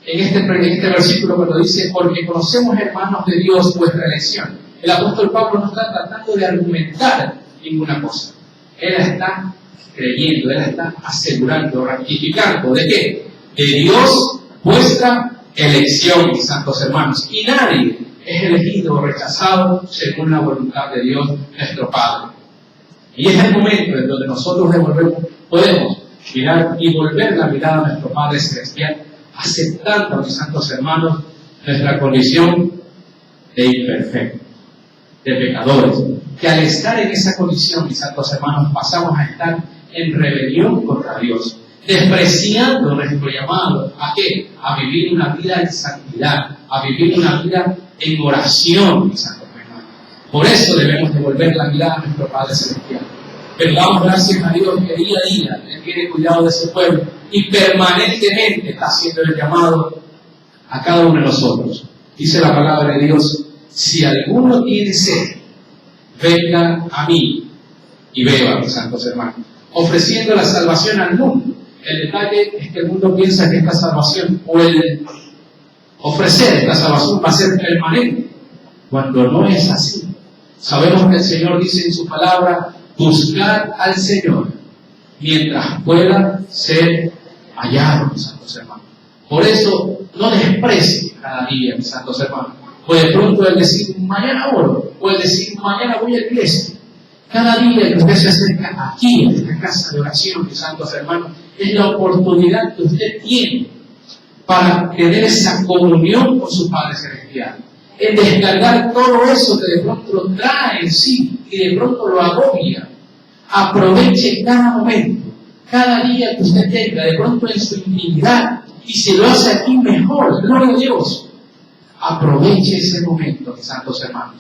en este versículo cuando dice, porque conocemos, hermanos de Dios, vuestra elección. El apóstol Pablo no está tratando de argumentar ninguna cosa. Él está creyendo, él está asegurando, ratificando, ¿de qué? De Dios vuestra elección, mis santos hermanos. Y nadie es elegido o rechazado según la voluntad de Dios, nuestro Padre. Y es el momento en donde nosotros podemos mirar y volver la mirada a nuestro Padre Celestial, aceptando, mis santos hermanos, nuestra condición de imperfectos, de pecadores, que al estar en esa condición, mis santos hermanos, pasamos a estar en rebelión contra Dios, despreciando nuestro llamado. ¿A qué? A vivir una vida en santidad, a vivir una vida en oración, mis santos hermanos. Por eso debemos devolver la mirada a nuestro Padre Celestial. Pero damos gracias a Dios que día a día Él tiene cuidado de ese pueblo y permanentemente está haciendo el llamado a cada uno de nosotros. Dice la palabra de Dios: si alguno tiene sed, venga a mí y beba, mis santos hermanos, ofreciendo la salvación al mundo. El detalle es que el mundo piensa que esta salvación, o el ofrecer esta salvación, va a ser permanente, cuando no es así. Sabemos que el Señor dice en su palabra: buscar al Señor mientras pueda ser hallado, mis santos hermanos. Por eso, no desprecie cada día, mis santos hermanos. O de pronto el decir, mañana oro, o el decir, mañana voy a la iglesia. Cada día que usted se acerca aquí, en esta casa de oración, mis santos hermanos, es la oportunidad que usted tiene para tener esa comunión con su Padre Celestial. En descargar todo eso que de pronto lo trae en sí y de pronto lo agobia. Aproveche cada momento, cada día que usted tenga, de pronto en su intimidad, y si lo hace aquí mejor, gloria a Dios. Aproveche ese momento, mis santos hermanos.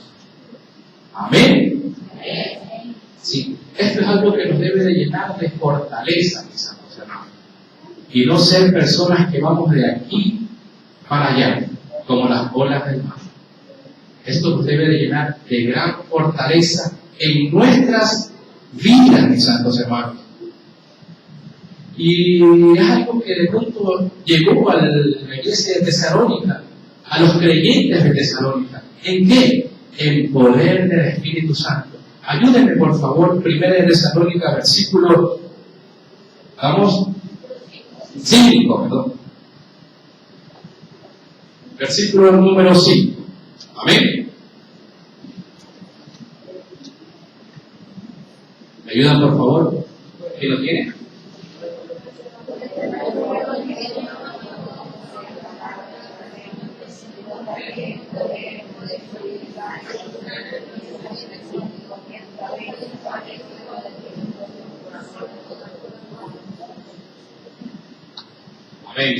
Amén. Sí, esto es algo que nos debe de llenar de fortaleza, mis santos hermanos. Y no ser personas que vamos de aquí para allá, como las olas del mar. Esto nos debe de llenar de gran fortaleza en nuestras vidas, mis santos hermanos. Y es algo que de pronto llegó a la iglesia de Tesalónica, a los creyentes de Tesalónica. ¿En qué? El poder del Espíritu Santo. Ayúdenme, por favor, 1 Tesalónica, versículo, vamos, 5, perdón. Versículo número 5. Amén. ¿Me ayudan, por favor? ¿Quién lo tiene? Amén.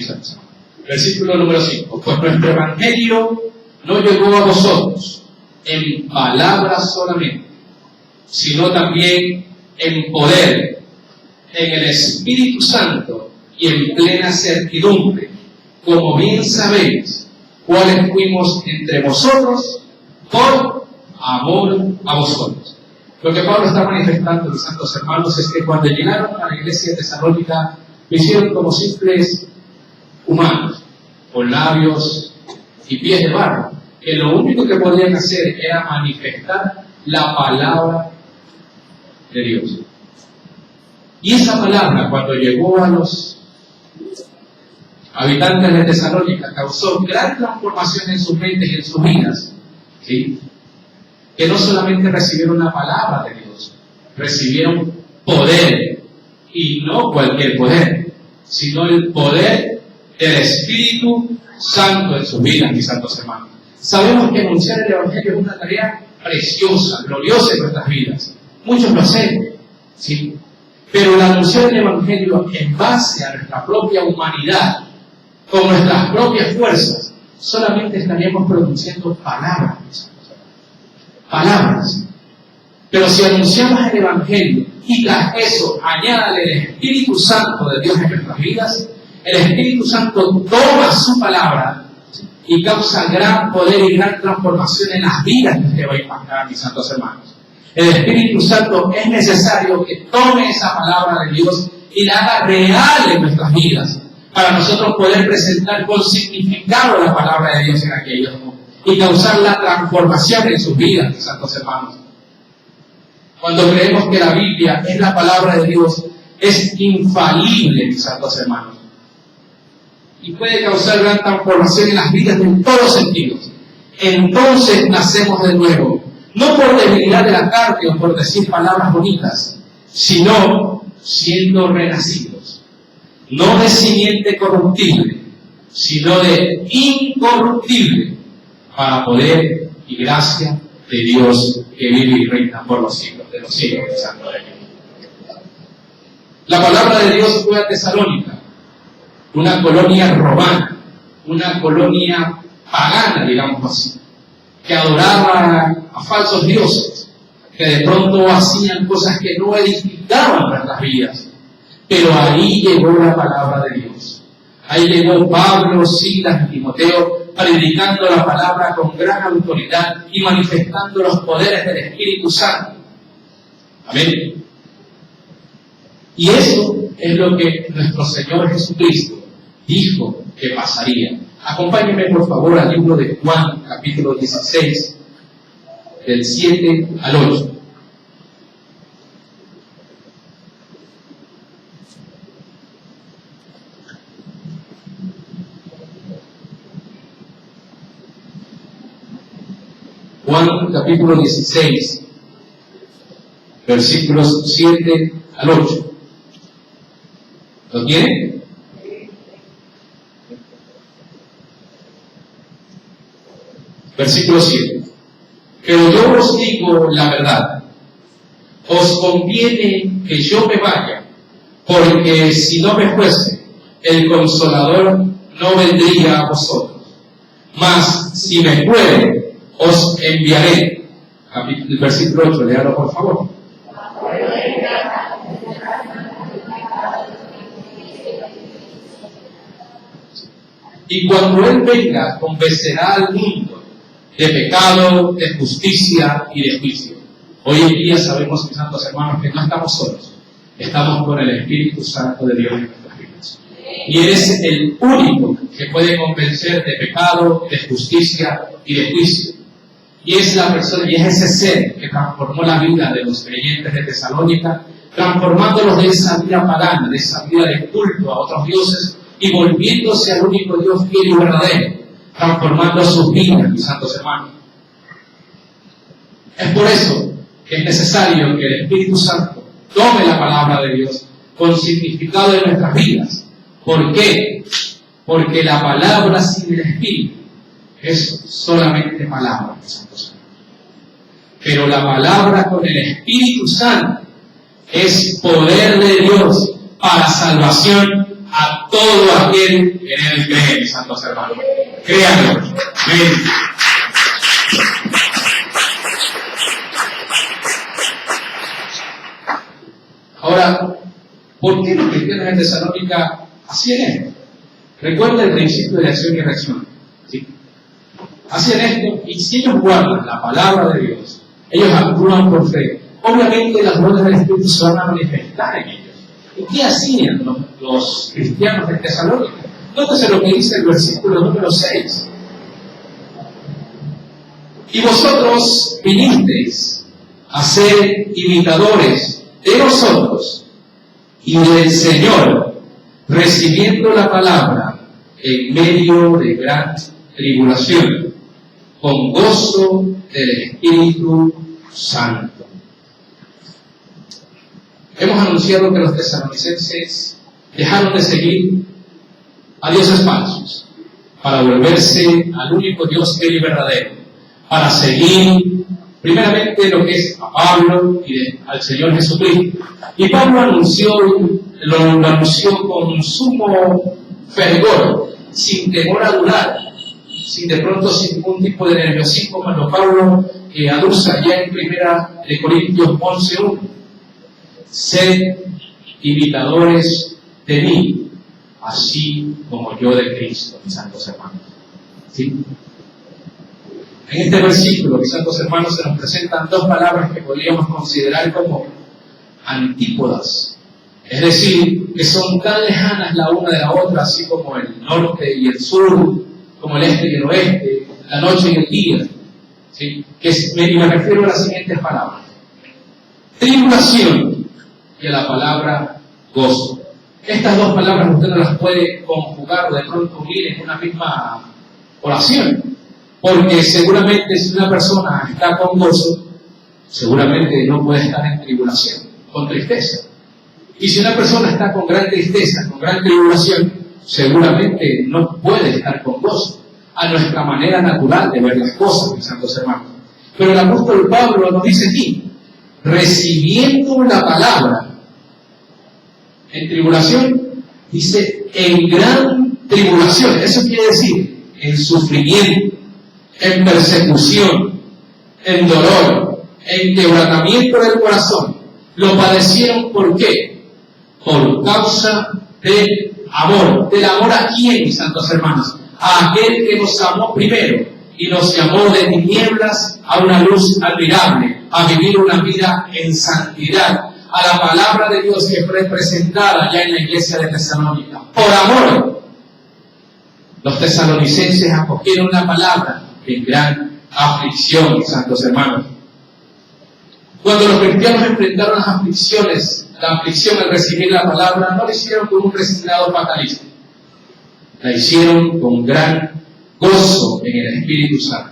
Versículo número 5. Pues nuestro evangelio no llegó a vosotros en palabras solamente, sino también en poder, en el Espíritu Santo y en plena certidumbre, como bien sabéis, cuáles fuimos entre vosotros por amor a vosotros. Lo que Pablo está manifestando, mis santos hermanos, es que cuando llegaron a la iglesia de Tesalónica, lo hicieron como simples humanos, con labios y pies de barro, que lo único que podían hacer era manifestar la palabra de Dios. Y esa palabra, cuando llegó a los habitantes de Tesalónica, causó gran transformación en sus mentes y en sus vidas, ¿sí? Que no solamente recibieron la palabra de Dios, recibieron poder, y no cualquier poder, sino el poder del Espíritu Santo en sus vidas, mis santos hermanos. Sabemos que anunciar el Evangelio es una tarea preciosa, gloriosa en nuestras vidas. Muchos lo hacen, ¿sí? Pero el anunciar el Evangelio en base a nuestra propia humanidad, con nuestras propias fuerzas, solamente estaríamos pronunciando palabras, mis santos hermanos. Palabras. Pero si anunciamos el Evangelio y tras eso añádale el Espíritu Santo de Dios en nuestras vidas, el Espíritu Santo toma su palabra y causa gran poder y gran transformación en las vidas que usted va a impactar, mis santos hermanos. El Espíritu Santo es necesario que tome esa palabra de Dios y la haga real en nuestras vidas, para nosotros poder presentar con significado la palabra de Dios en aquellos y causar la transformación en sus vidas, mis santos hermanos. Cuando creemos que la Biblia es la palabra de Dios, es infalible, mis santos hermanos. y puede causar gran transformación en las vidas en todos los sentidos. Entonces nacemos de nuevo, no por debilidad de la carne o por decir palabras bonitas, sino siendo renacidos, no de simiente corruptible, sino de incorruptible, para poder y gracia de Dios que vive y reina por los siglos de los siglos. Santo de Dios. La palabra de Dios fue a Tesalónica, una colonia romana, una colonia pagana, digamos así, que adoraba a falsos dioses, que de pronto hacían cosas que no edificaban nuestras vidas. Pero ahí llegó la palabra de Dios. Ahí llegó Pablo, Silas y Timoteo, predicando la palabra con gran autoridad y manifestando los poderes del Espíritu Santo. Amén. Y eso es lo que nuestro Señor Jesucristo dijo que pasaría. Acompáñenme por favor al libro de Juan, capítulo 16, del 7 al 8. Juan, capítulo 16, versículos 7 al 8. ¿Lo tienen? Versículo 7. Pero yo os digo la verdad, os conviene que yo me vaya, porque si no me fuese, el Consolador no vendría a vosotros. Mas si me fuere, os enviaré. El versículo 8, léalo por favor. Y cuando Él venga, convencerá al mundo de pecado, de justicia y de juicio. Hoy en día sabemos, mis santos hermanos, que no estamos solos. Estamos con el Espíritu Santo de Dios en nuestras vidas. Y Él es el único que puede convencer de pecado, de justicia y de juicio. Y es la persona, y es ese ser que transformó la vida de los creyentes de Tesalónica, transformándolos de esa vida pagana, de esa vida de culto a otros dioses, y volviéndose al único Dios fiel y verdadero, transformando sus vidas, mis santos hermanos. Es por eso que es necesario que el Espíritu Santo tome la palabra de Dios con significado en nuestras vidas. ¿Por qué? Porque la palabra sin el Espíritu es solamente palabra, mis santos hermanos. Pero la palabra con el Espíritu Santo es poder de Dios para salvación a todo aquel que en Él cree, mis santos hermanos. Créanlo. Amén. Ahora, ¿por qué los cristianos en Tesalónica hacían esto? Recuerda el principio de acción y reacción. ¿Sí? Hacían esto, y si ellos guardan la palabra de Dios, ellos actúan por fe. Obviamente las dones del Espíritu se van a manifestar en ellos. ¿Y qué hacían los cristianos de Tesalónica? Nótese lo que dice el versículo número 6. Y vosotros vinisteis a ser imitadores de nosotros y del Señor, recibiendo la palabra en medio de gran tribulación, con gozo del Espíritu Santo. Hemos anunciado que los tesalonicenses dejaron de seguir a dioses falsos para volverse al único Dios fiel y verdadero, para seguir primeramente lo que es a Pablo y al Señor Jesucristo. Y Pablo lo anunció con sumo fervor, sin temor a durar, sin ningún tipo de nerviosismo, cuando Pablo aduce ya en 1 Corintios 11:1. Sed imitadores de mí, así como yo de Cristo, mis santos hermanos. ¿Sí? En este versículo, mis santos hermanos, se nos presentan dos palabras que podríamos considerar como antípodas. Es decir, que son tan lejanas la una de la otra, así como el norte y el sur, como el este y el oeste, la noche y el día. ¿Sí? Y me refiero a las siguientes palabras: tribulación y a la palabra gozo. Estas dos palabras usted no las puede conjugar o de pronto unir en una misma oración. Porque seguramente si una persona está con gozo, seguramente no puede estar en tribulación, con tristeza. Y si una persona está con gran tristeza, con gran tribulación, seguramente no puede estar con gozo, a nuestra manera natural de ver las cosas, mis santos hermanos. Pero el apóstol Pablo nos dice aquí, recibiendo la palabra en tribulación, dice en gran tribulación. Eso quiere decir en sufrimiento, en persecución, en dolor, en quebrantamiento del corazón. Lo padecieron, ¿por qué? Por causa del amor. ¿Del amor a quién, mis santos hermanos? A aquel que nos amó primero y nos llamó de tinieblas a una luz admirable, a vivir una vida en santidad, a la palabra de Dios que fue presentada ya en la iglesia de Tesalónica. Por amor, los tesalonicenses acogieron la palabra en gran aflicción, mis santos hermanos. Cuando los cristianos enfrentaron las aflicciones, la aflicción al recibir la palabra, no lo hicieron con un resignado fatalismo. La hicieron con gran gozo en el Espíritu Santo.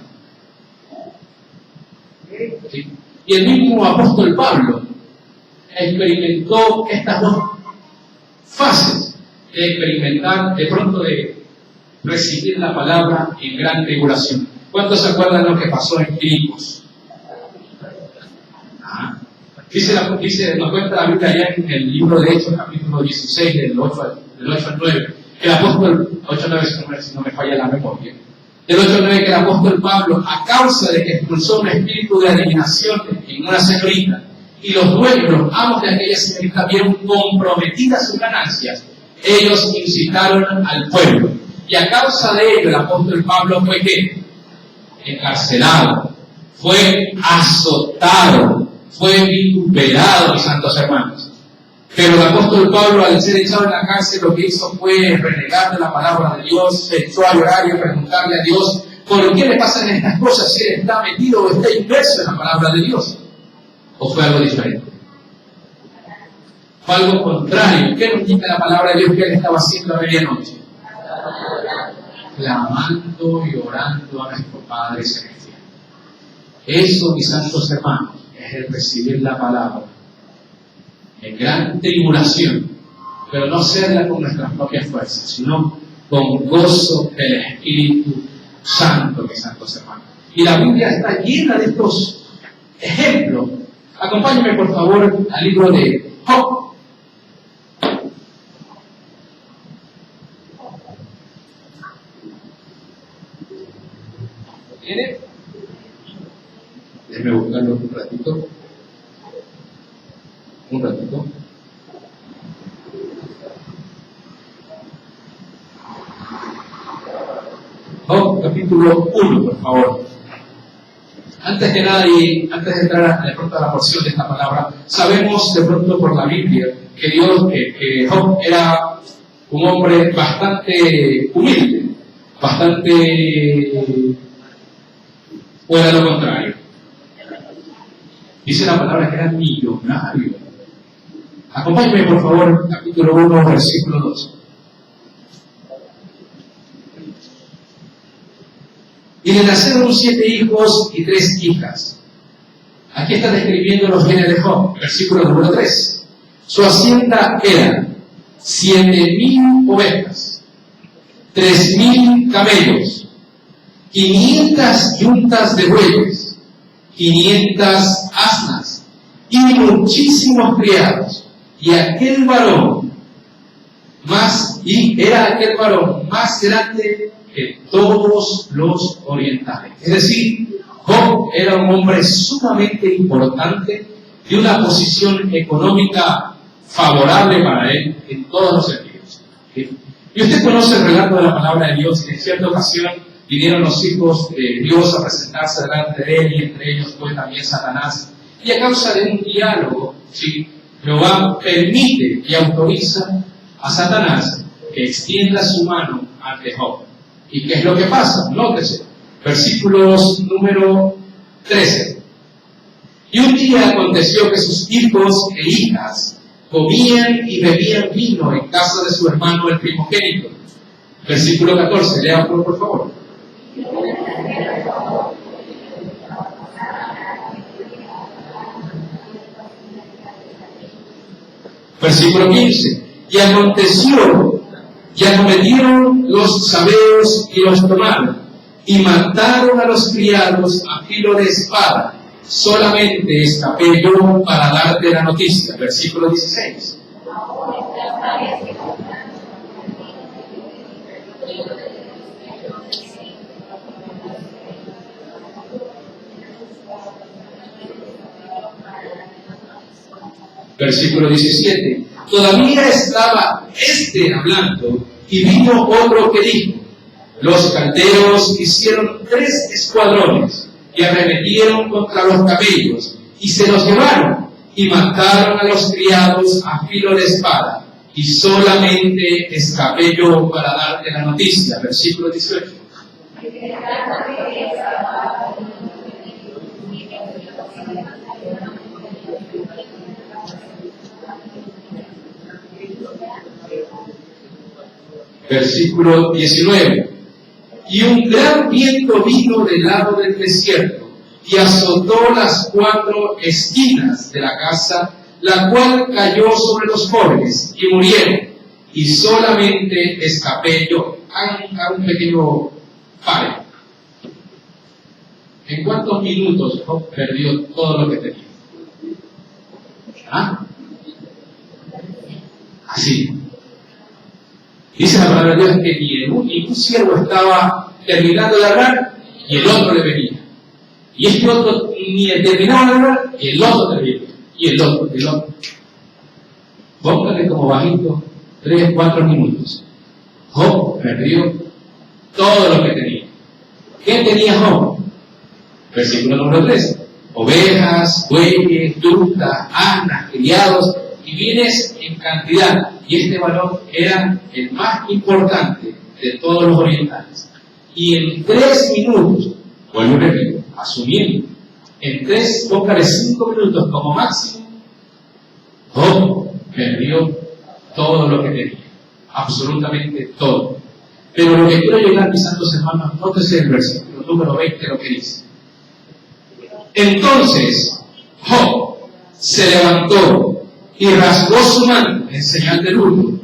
¿Sí? Y el mismo apóstol Pablo experimentó estas dos fases de experimentar, de pronto de recibir la palabra en gran tribulación. ¿Cuántos se acuerdan lo que pasó en Filipos? Nos cuenta la Biblia allá en el libro de Hechos, capítulo 16, del 8 al 9, que el apóstol, 8-9 si no me falla la memoria, del 8-9 que el apóstol Pablo, a causa de que expulsó un espíritu de adivinación en una señorita, y los dueños, los amos de aquella señorita vieron comprometidas sus ganancias, ellos incitaron al pueblo. Y a causa de ello, el apóstol Pablo fue ¿qué? Encarcelado, fue azotado, fue vituperado, mis santos hermanos. Pero el apóstol Pablo, al ser echado en la cárcel, lo que hizo fue renegar de la palabra de Dios, se echó a llorar y a preguntarle a Dios, ¿por qué le pasan estas cosas si él está metido o está inmerso en la palabra de Dios? ¿O fue algo diferente? Fue algo contrario. ¿Qué nos dice la palabra de Dios que él estaba haciendo a medianoche? Clamando y orando a nuestro Padre Celestial. Eso, mis santos hermanos, es el recibir la palabra en gran tribulación, pero no hacerla con nuestras propias fuerzas, sino con gozo del Espíritu Santo, mis santos hermanos. Y la Biblia está llena de estos ejemplos. Acompáñenme, por favor, al libro de Job. ¿Tiene? Déjenme buscarlo un ratito. Job, capítulo 1, por favor. Antes que nada, y antes de entrar de pronto a la porción de esta palabra, sabemos de pronto por la Biblia que Job era un hombre bastante humilde, bastante, o era lo contrario. Dice la palabra que era millonario. Acompáñenme, por favor, capítulo 1, versículo 2. Y le nacieron 7 hijos y 3 hijas. Aquí está describiendo los bienes de Job, versículo número 3. Su hacienda era 7,000 ovejas, 3,000 camellos, 500 yuntas de bueyes, 500 asnas y muchísimos criados. Y era aquel varón más grande que todos los orientales. Es decir, Job era un hombre sumamente importante, de una posición económica favorable para él en todos los sentidos. Y usted conoce el relato de la palabra de Dios, que en cierta ocasión vinieron los hijos de Dios a presentarse delante de él, y entre ellos fue también Satanás. Y a causa de un diálogo, ¿sí?, Jehová permite y autoriza a Satanás que extienda su mano ante Job. ¿Y qué es lo que pasa? Nótese, versículos número 13. Y un día aconteció que sus hijos e hijas comían y bebían vino en casa de su hermano el primogénito. Versículo 14, lea por favor. Versículo 15, y aconteció, y acometieron los sabeos y los tomaron, y mataron a los criados a filo de espada. Solamente escapé yo para darte la noticia. Versículo 16. Versículo 17. Todavía estaba hablando, y vino otro que dijo: los caldeos hicieron 3 escuadrones y arremetieron contra los camellos y se los llevaron y mataron a los criados a filo de espada, y solamente escapé yo para darte la noticia. Versículo 18. Versículo 19. Y un gran viento vino del lado del desierto y azotó las 4 esquinas de la casa, la cual cayó sobre los jóvenes y murieron, y solamente escapé yo. Hagan un pequeño pare. ¿En cuántos minutos Job perdió todo lo que tenía? ¿Ah? Así. Dice la palabra de Dios que ni un siervo estaba terminando de hablar y el otro le venía. Y este otro ni terminaba de hablar y el otro le venía. Y el otro. Póngale como bajito 3-4 minutos. Job perdió todo lo que tenía. ¿Qué tenía Job? Versículo número 3. Ovejas, bueyes, yuntas, asnas, criados y bienes en cantidad. Y este valor era el más importante de todos los orientales. Y en 3 minutos, vuelvo a repetir, asumiendo, en 5 minutos como máximo, Job perdió todo lo que tenía. Absolutamente todo. Pero lo que quiero llegar, mis santos hermanos, nótese el versículo número 20 lo que dice. Entonces, Job se levantó y rasgó su mano en señal de luto,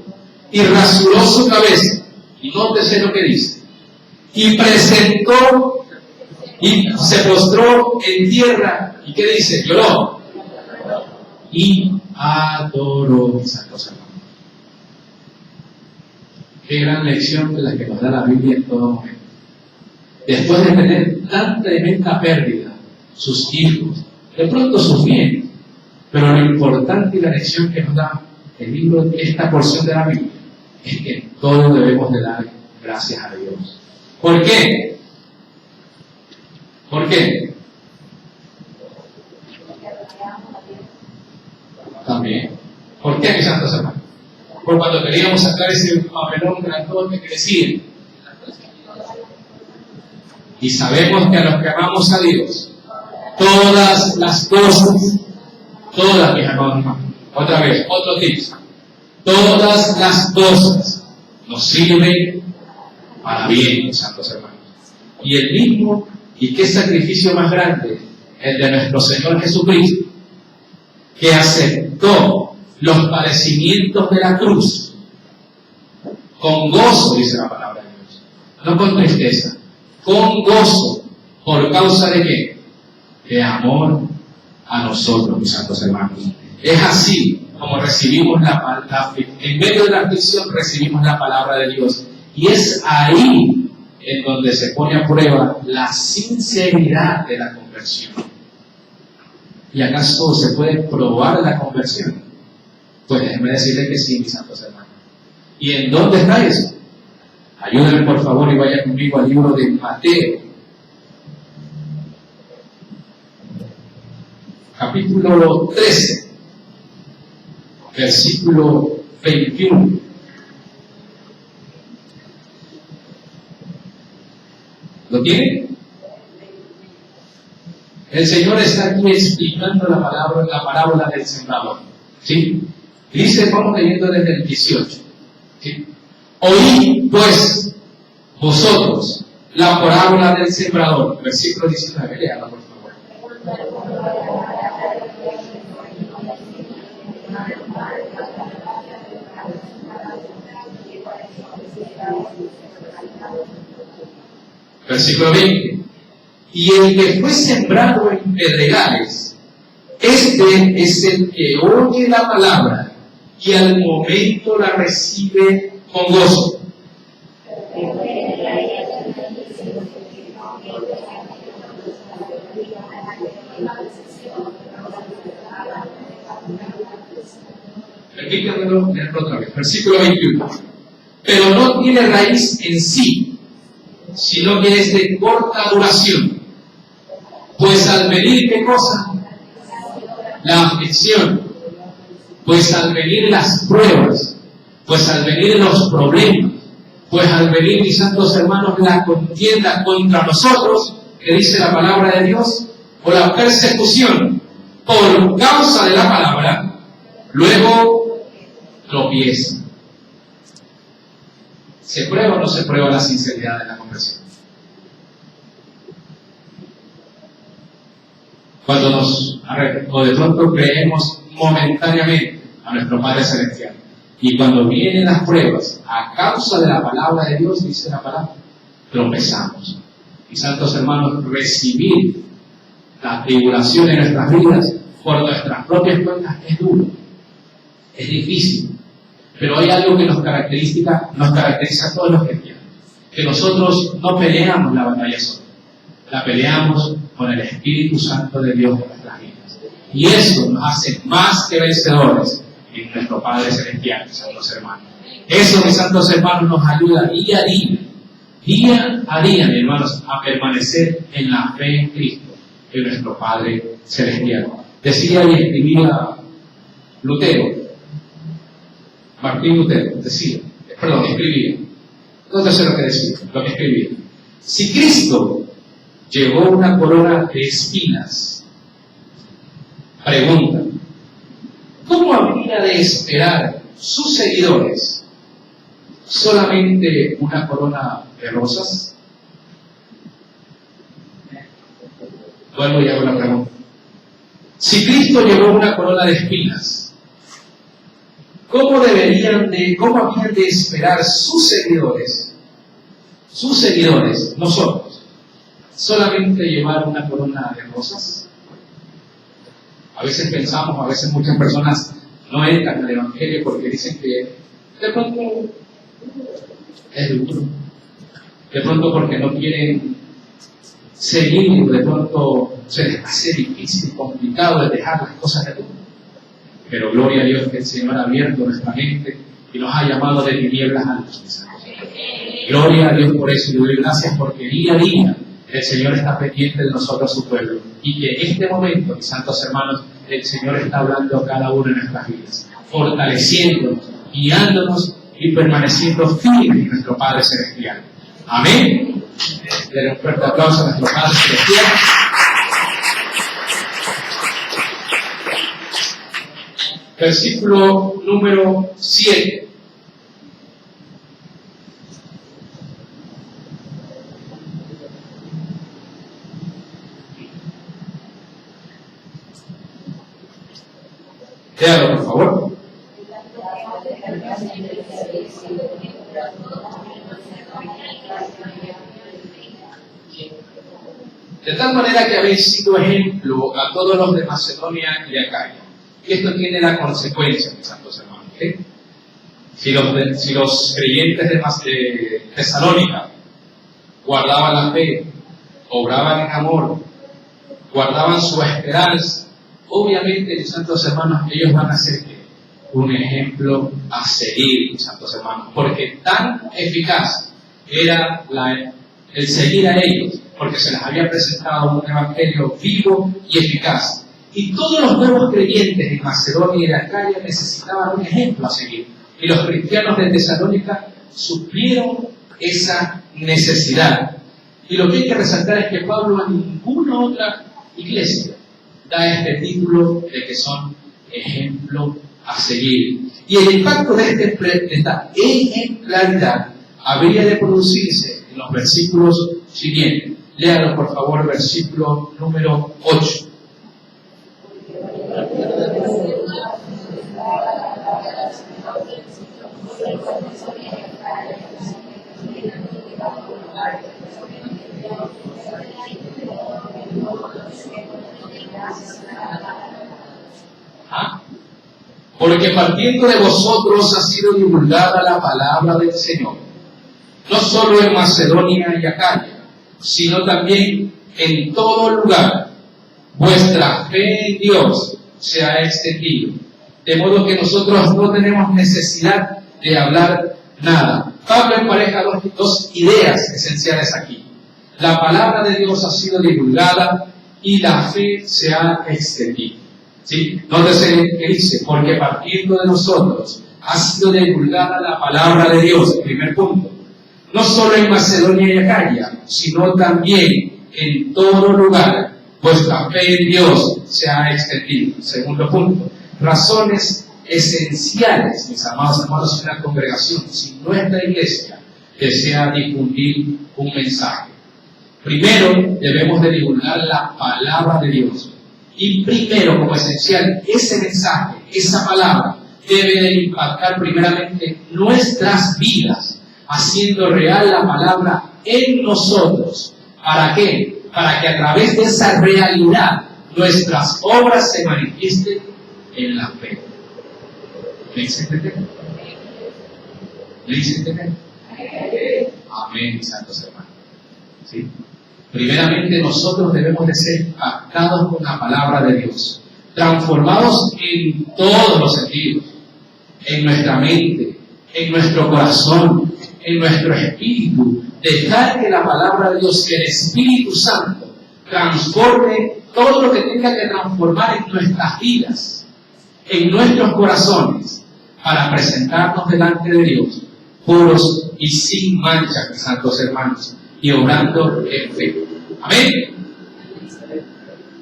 y rasuró su cabeza, y nótese lo que dice, y presentó, y se postró en tierra, y ¿qué dice? Lloró, y adoró, mis santos hermanos. Qué gran lección de la que nos da la Biblia en todo momento. Después de tener tan tremenda pérdida, sus hijos, de pronto sus bienes, pero lo importante y la lección que nos da el libro, esta porción de la Biblia, es que todos debemos de dar gracias a Dios. ¿Por qué? ¿Por qué? También. ¿Por qué, mis santos hermanos? Por cuando queríamos sacar ese papelón grandote que decía. Y sabemos que a los que amamos a Dios, todas las cosas, todas, mis hermanos, otra vez, otro tips, todas las cosas nos sirven para bien, mis santos hermanos. Y el mismo, y qué sacrificio más grande, el de nuestro Señor Jesucristo, que aceptó los padecimientos de la cruz con gozo, dice la palabra de Dios, no con tristeza, con gozo, por causa de qué? De amor a nosotros, mis santos hermanos. Es así como recibimos en medio de la aflicción recibimos la palabra de Dios, y es ahí en donde se pone a prueba la sinceridad de la conversión. ¿Y acaso se puede probar la conversión? Pues déjenme decirles que sí, mis santos hermanos. ¿Y en dónde está eso? Ayúdenme por favor y vayan conmigo al libro de Mateo, capítulo 13, versículo 21. ¿Lo tienen? El Señor está aquí explicando la parábola del sembrador, ¿sí? Dice, vamos leyendo desde el 18. ¿Sí? Oíd pues vosotros la parábola del sembrador. Versículo 19, léala por favor. Versículo 20. Y el que fue sembrado en pedregales, este es el que oye la palabra y al momento la recibe con gozo. Repítamelo otra vez. Versículo 21. Pero no tiene raíz en sí, sino que es de corta duración. Pues al venir, ¿qué cosa? La aflicción. Pues al venir las pruebas. Pues al venir los problemas. Pues al venir, mis santos hermanos, la contienda contra nosotros, que dice la palabra de Dios, o la persecución por causa de la palabra, luego tropieza. ¿Se prueba o no se prueba la sinceridad de la conversión? Cuando o de pronto creemos momentáneamente a nuestro Padre Celestial, y cuando vienen las pruebas a causa de la palabra de Dios, dice la palabra, tropezamos. Y santos hermanos, recibir la tribulación en nuestras vidas por nuestras propias cuentas es duro, es difícil, pero hay algo que nos caracteriza a todos los cristianos, que nosotros no peleamos la batalla sola, la peleamos con el Espíritu Santo de Dios en nuestras vidas, y eso nos hace más que vencedores en nuestro Padre Celestial, mis santos hermanos. Eso, mis santos hermanos, nos ayuda día a día, mis hermanos, a permanecer en la fe en Cristo, en nuestro Padre Celestial. Decía y escribía Lutero, Martín Lutero, escribía. No sé lo que decía, lo que escribía. Si Cristo llevó una corona de espinas, pregunta, ¿cómo habría de esperar sus seguidores solamente una corona de rosas? Vuelvo y hago la pregunta. Si Cristo llevó una corona de espinas, ¿cómo habrían de esperar sus seguidores, nosotros, solamente llevar una corona de rosas? A veces pensamos, a veces muchas personas no entran en el Evangelio porque dicen que de pronto es duro, de pronto porque no quieren seguir, de pronto se les hace difícil, complicado de dejar las cosas de Dios. Pero gloria a Dios que el Señor ha abierto nuestra mente y nos ha llamado de tinieblas a luz. Gloria a Dios por eso y le doy gracias porque día a día el Señor está pendiente de nosotros, su pueblo, y que en este momento, mis santos hermanos, el Señor está hablando a cada uno de nuestras vidas, fortaleciéndonos, guiándonos y permaneciendo firmes en nuestro Padre Celestial. Amén. Le doy un fuerte aplauso a nuestro Padre Celestial. Versículo número 7. Léalo, por favor. De tal manera que habéis sido ejemplo a todos los de Macedonia y de Acaya. Y esto tiene la consecuencia, mis santos hermanos. Si los creyentes de Tesalónica guardaban la fe, obraban en amor, guardaban su esperanza, obviamente, mis santos hermanos, ellos van a ser un ejemplo a seguir, mis santos hermanos, porque tan eficaz era el seguir a ellos, porque se les había presentado un evangelio vivo y eficaz. Y todos los nuevos creyentes en Macedonia y de Acaya necesitaban un ejemplo a seguir. Y los cristianos de Tesalónica suplieron esa necesidad. Y lo que hay que resaltar es que Pablo a ninguna otra iglesia da este título de que son ejemplo a seguir. Y el impacto de esta ejemplaridad habría de producirse en los versículos siguientes. Léalo, por favor, versículo número 8. Porque partiendo de vosotros ha sido divulgada la palabra del Señor, no solo en Macedonia y Acaya, sino también en todo lugar. Vuestra fe en Dios se ha extendido, de modo que nosotros no tenemos necesidad de hablar nada. Pablo empareja dos ideas esenciales aquí. La palabra de Dios ha sido divulgada y la fe se ha extendido. ¿Sí? Nótese que dice, porque partiendo de nosotros ha sido divulgada la palabra de Dios, primer punto. No solo en Macedonia y Acaya, sino también en todo lugar. Vuestra fe en Dios se ha extendido. Segundo punto, razones esenciales, mis amados hermanos, en la congregación, si nuestra iglesia desea difundir un mensaje. Primero, debemos de divulgar la palabra de Dios. Y primero, como esencial, ese mensaje, esa palabra, debe de impactar primeramente nuestras vidas, haciendo real la palabra en nosotros. ¿Para qué? Para que a través de esa realidad nuestras obras se manifiesten en la fe. ¿Me hice entender? ¿Me hice entender? Amén, santos hermanos. ¿Sí? Primeramente nosotros debemos de ser impactados con la palabra de Dios, transformados en todos los sentidos, en nuestra mente, en nuestro corazón, en nuestro espíritu, dejar que la palabra de Dios, que el Espíritu Santo, transforme todo lo que tenga que transformar en nuestras vidas, en nuestros corazones, para presentarnos delante de Dios, puros y sin mancha, mis santos hermanos, y obrando en fe. Amén.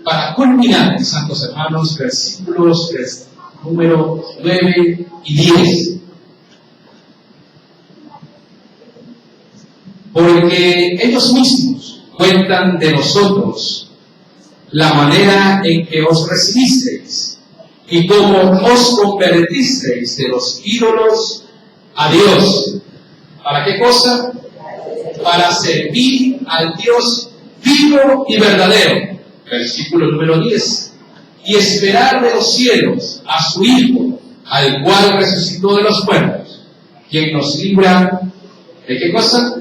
Para culminar, mis santos hermanos, versículos número 9 y 10. Porque ellos mismos cuentan de nosotros la manera en que os recibisteis y cómo os convertisteis de los ídolos a Dios. ¿Para qué cosa? Para servir al Dios vivo y verdadero. Versículo número 10. Y esperar de los cielos a su Hijo, al cual resucitó de los muertos, quien nos libra ¿de qué cosa?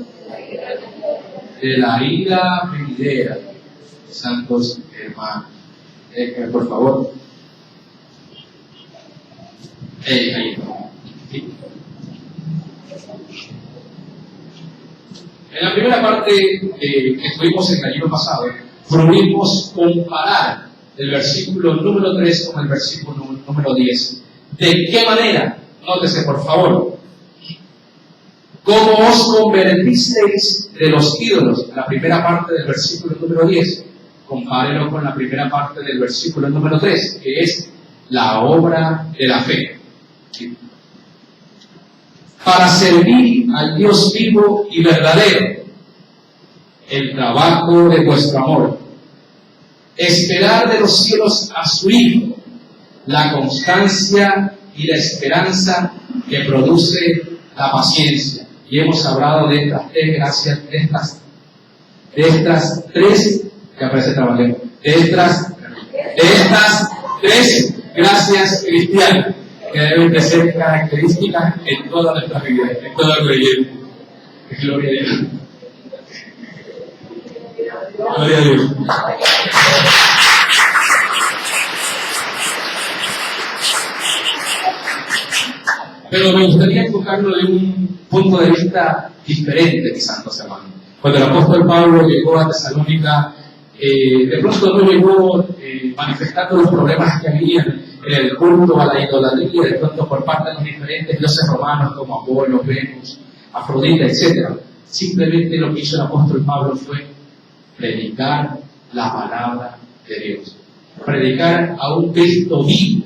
De la ira venidera. Santos hermanos. Por favor. Ahí. ¿Sí? En la primera parte que estuvimos en el año pasado, pudimos comparar el versículo número 3 con el versículo número 10. ¿De qué manera? Nótese, por favor. ¿Cómo os convertisteis de los ídolos? La primera parte del versículo número 10. Compárelo con la primera parte del versículo número 3, que es la obra de la fe. ¿Sí? Para servir al Dios vivo y verdadero, el trabajo de vuestro amor, esperar de los cielos a su Hijo, la constancia y la esperanza que produce la paciencia. Y hemos hablado de estas tres gracias, de estas tres, que aparece trabajando, de estas tres gracias cristianas, que deben de ser características en toda nuestra vida, en toda la creyente. Gloria a Dios. Gloria a Dios. Pero me gustaría enfocarlo de un punto de vista diferente, mis santos hermanos. Cuando el apóstol Pablo llegó a Tesalónica, de pronto no llegó manifestando los problemas que había en el culto a la idolatría, de pronto por parte de los diferentes dioses romanos como Apolo, Venus, Afrodita, etc. Simplemente lo que hizo el apóstol Pablo fue predicar la palabra de Dios. Predicar a un Cristo vivo,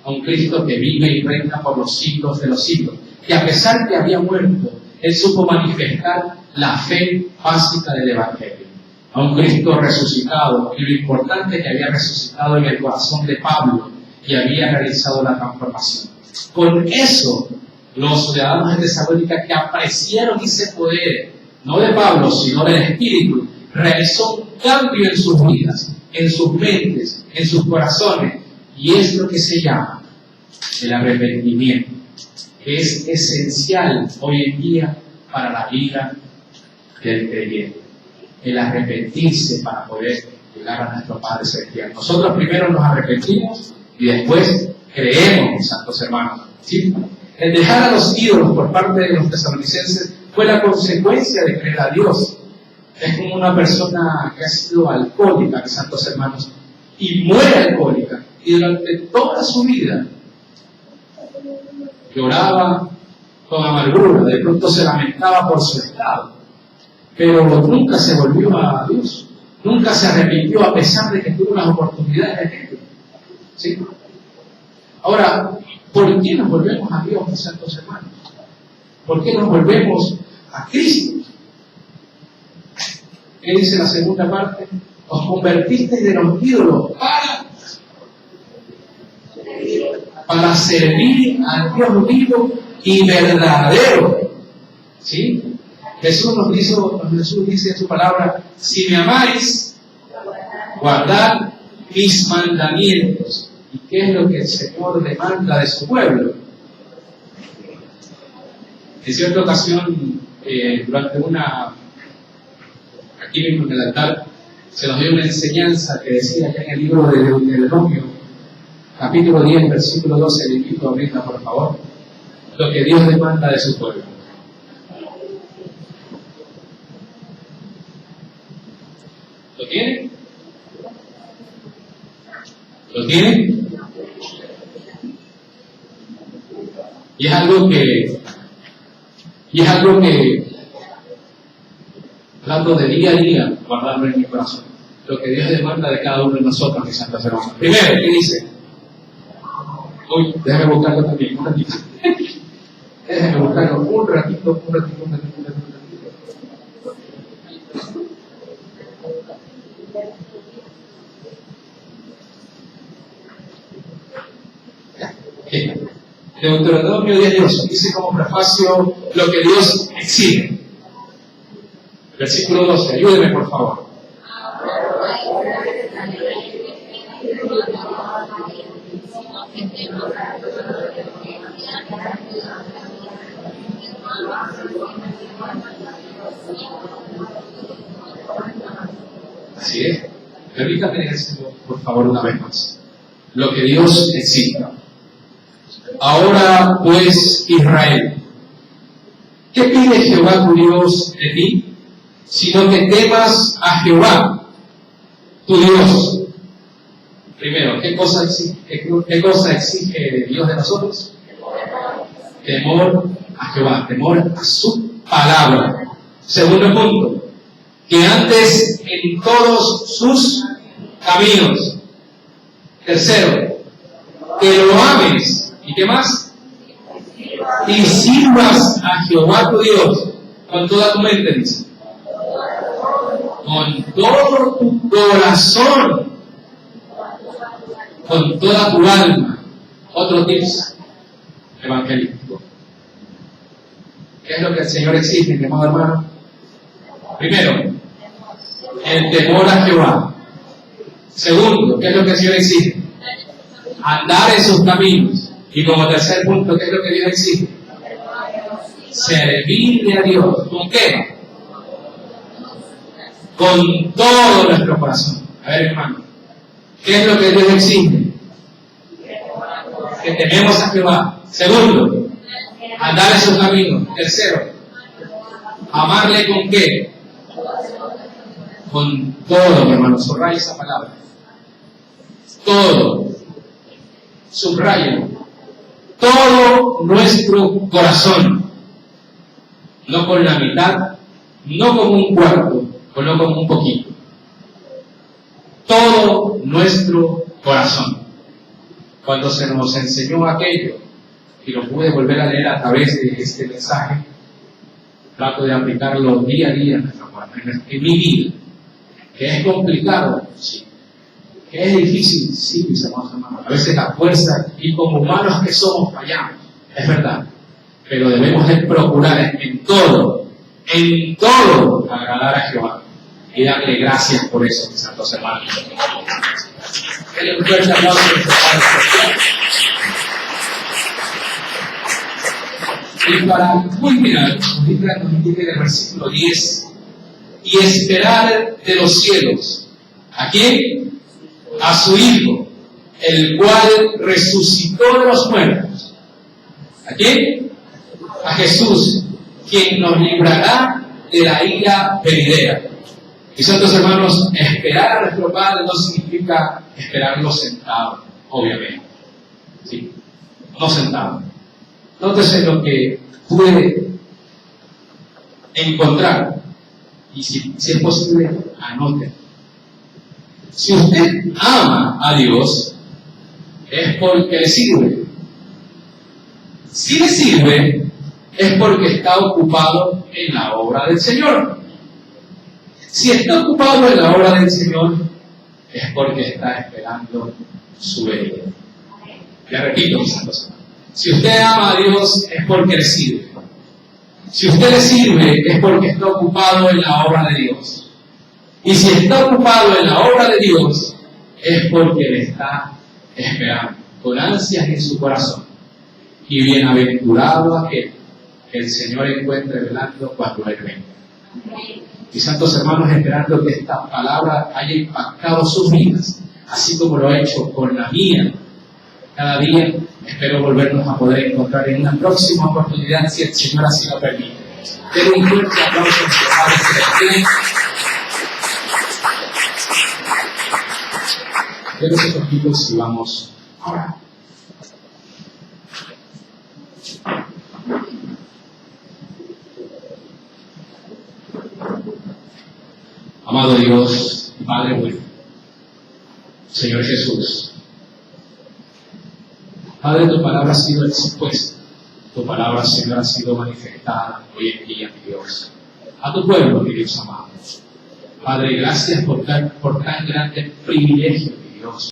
a un Cristo que vive y reina por los siglos de los siglos, que a pesar que había muerto, Él supo manifestar la fe básica del Evangelio, a un Cristo resucitado, y lo importante es que había resucitado en el corazón de Pablo y había realizado la transformación. Con eso, los ciudadanos de Tesalónica, que apreciaron ese poder, no de Pablo, sino del Espíritu, realizó un cambio en sus vidas, en sus mentes, en sus corazones, y es lo que se llama el arrepentimiento, que es esencial hoy en día para la vida del creyente. El arrepentirse para poder llegar a nuestro Padre Celestial. Nosotros primero nos arrepentimos y después creemos, santos hermanos. ¿Sí? El dejar a los ídolos por parte de los tesalonicenses fue la consecuencia de creer a Dios. Es como una persona que ha sido alcohólica, santos hermanos, y muere alcohólica, y durante toda su vida lloraba con amargura, de pronto se lamentaba por su estado, pero nunca se volvió a Dios, nunca se arrepintió a pesar de que tuvo las oportunidades de ejemplo. ¿Sí? Ahora, ¿por qué nos volvemos a Dios, mis santos hermanos? ¿Por qué nos volvemos a Cristo? ¿Qué dice la segunda parte? Os convertisteis de los ídolos para servir al Dios vivo y verdadero. ¿Sí? Jesús dice en su palabra: si me amáis, guardad mis mandamientos. ¿Y qué es lo que el Señor demanda de su pueblo? En cierta ocasión, durante aquí mismo en el altar, se nos dio una enseñanza que decía ya en el libro de Deuteronomio, capítulo 10, versículo 12, le invito a abrirla por favor, lo que Dios demanda de su pueblo. ¿Lo tiene? ¿Lo tiene? Y es algo que trato de día a día guardarlo en mi corazón. Lo que Dios demanda de cada uno de nosotros, mis santos hermanos. Primero, ¿qué dice? Uy, déjame buscarlo también, un ratito. Déjame buscarlo un ratito. Deuteronomio 10:2 dice como prefacio lo que Dios exige. Versículo 12, ayúdeme por favor. Así es. Permítame decirlo por favor una vez más. Lo que Dios exige. Ahora pues, Israel, ¿qué pide Jehová tu Dios de ti? Sino que temas a Jehová, tu Dios. Primero, ¿qué cosa exige Dios de nosotros? Temor a Jehová, temor a su palabra. Segundo punto, que andes en todos sus caminos. Tercero, que lo ames. ¿Y qué más? Y sirvas a Jehová tu Dios con toda tu mente, dice. Con todo tu corazón, con toda tu alma. Otro tips evangelístico. ¿Qué es lo que el Señor exige, mi amado hermano? Primero, el temor a Jehová. Segundo, ¿qué es lo que el Señor exige? Andar en sus caminos. Y como tercer punto, ¿qué es lo que Dios exige? Servirle a Dios. ¿Con qué? Con todo nuestro corazón. A ver, hermano, ¿qué es lo que Dios exige? Que tememos a Jehová. Segundo, andar en sus caminos. Tercero, amarle ¿con qué? Con todo, mi hermano. Subraya esa palabra. Todo. Subraya. Todo nuestro corazón. No con la mitad, no con un cuarto, o no con un poquito. Todo nuestro corazón. Cuando se nos enseñó aquello, y lo pude volver a leer a través de este mensaje, trato de aplicarlo día a día en mi vida. ¿Que es complicado? Sí. ¿Que es difícil? Sí, mis hermanos. A veces la fuerza, y como humanos que somos, fallamos, es verdad. Pero debemos de procurar en todo, agradar a Jehová y darle gracias por eso, mis santos hermanos. Denle un fuerte aplauso a nuestro Padre celestial. Y para culminar, nos dice en el versículo 10, y esperar de los cielos. ¿A quién? A su Hijo, el cual resucitó de los muertos. ¿A quién? A Jesús, quien nos librará de la ira venidera. Mis santos hermanos, esperar a nuestro Padre no significa esperarlo sentado, obviamente. ¿Sí? No sentado. Nótese lo que puede encontrar. Y si es posible, anote. Si usted ama a Dios, es porque le sirve. Si le sirve, es porque está ocupado en la obra del Señor. Si está ocupado en la obra del Señor, es porque está esperando su venida. Le repito, mis santos hermanos. Si usted ama a Dios, es porque le sirve. Si usted le sirve, es porque está ocupado en la obra de Dios. Y si está ocupado en la obra de Dios, es porque le está esperando, con ansias en su corazón. Y bienaventurado aquel que el Señor encuentre velando cuando Él venga. Mis santos hermanos, esperando que esta palabra haya impactado sus vidas, así como lo ha hecho con la mía. Cada día espero volvernos a poder encontrar en una próxima oportunidad, si el Señor así lo permite. Denle un fuerte aplauso a nuestro Padre celestial. Cierre sus ojitos y vamos a orar. Amado Dios, Padre bueno, Señor Jesús, Padre, tu palabra ha sido expuesta, tu palabra, Señor, ha sido manifestada hoy en día, mi Dios, a tu pueblo, mi Dios amado. Padre, gracias por tan grande privilegio, mi Dios,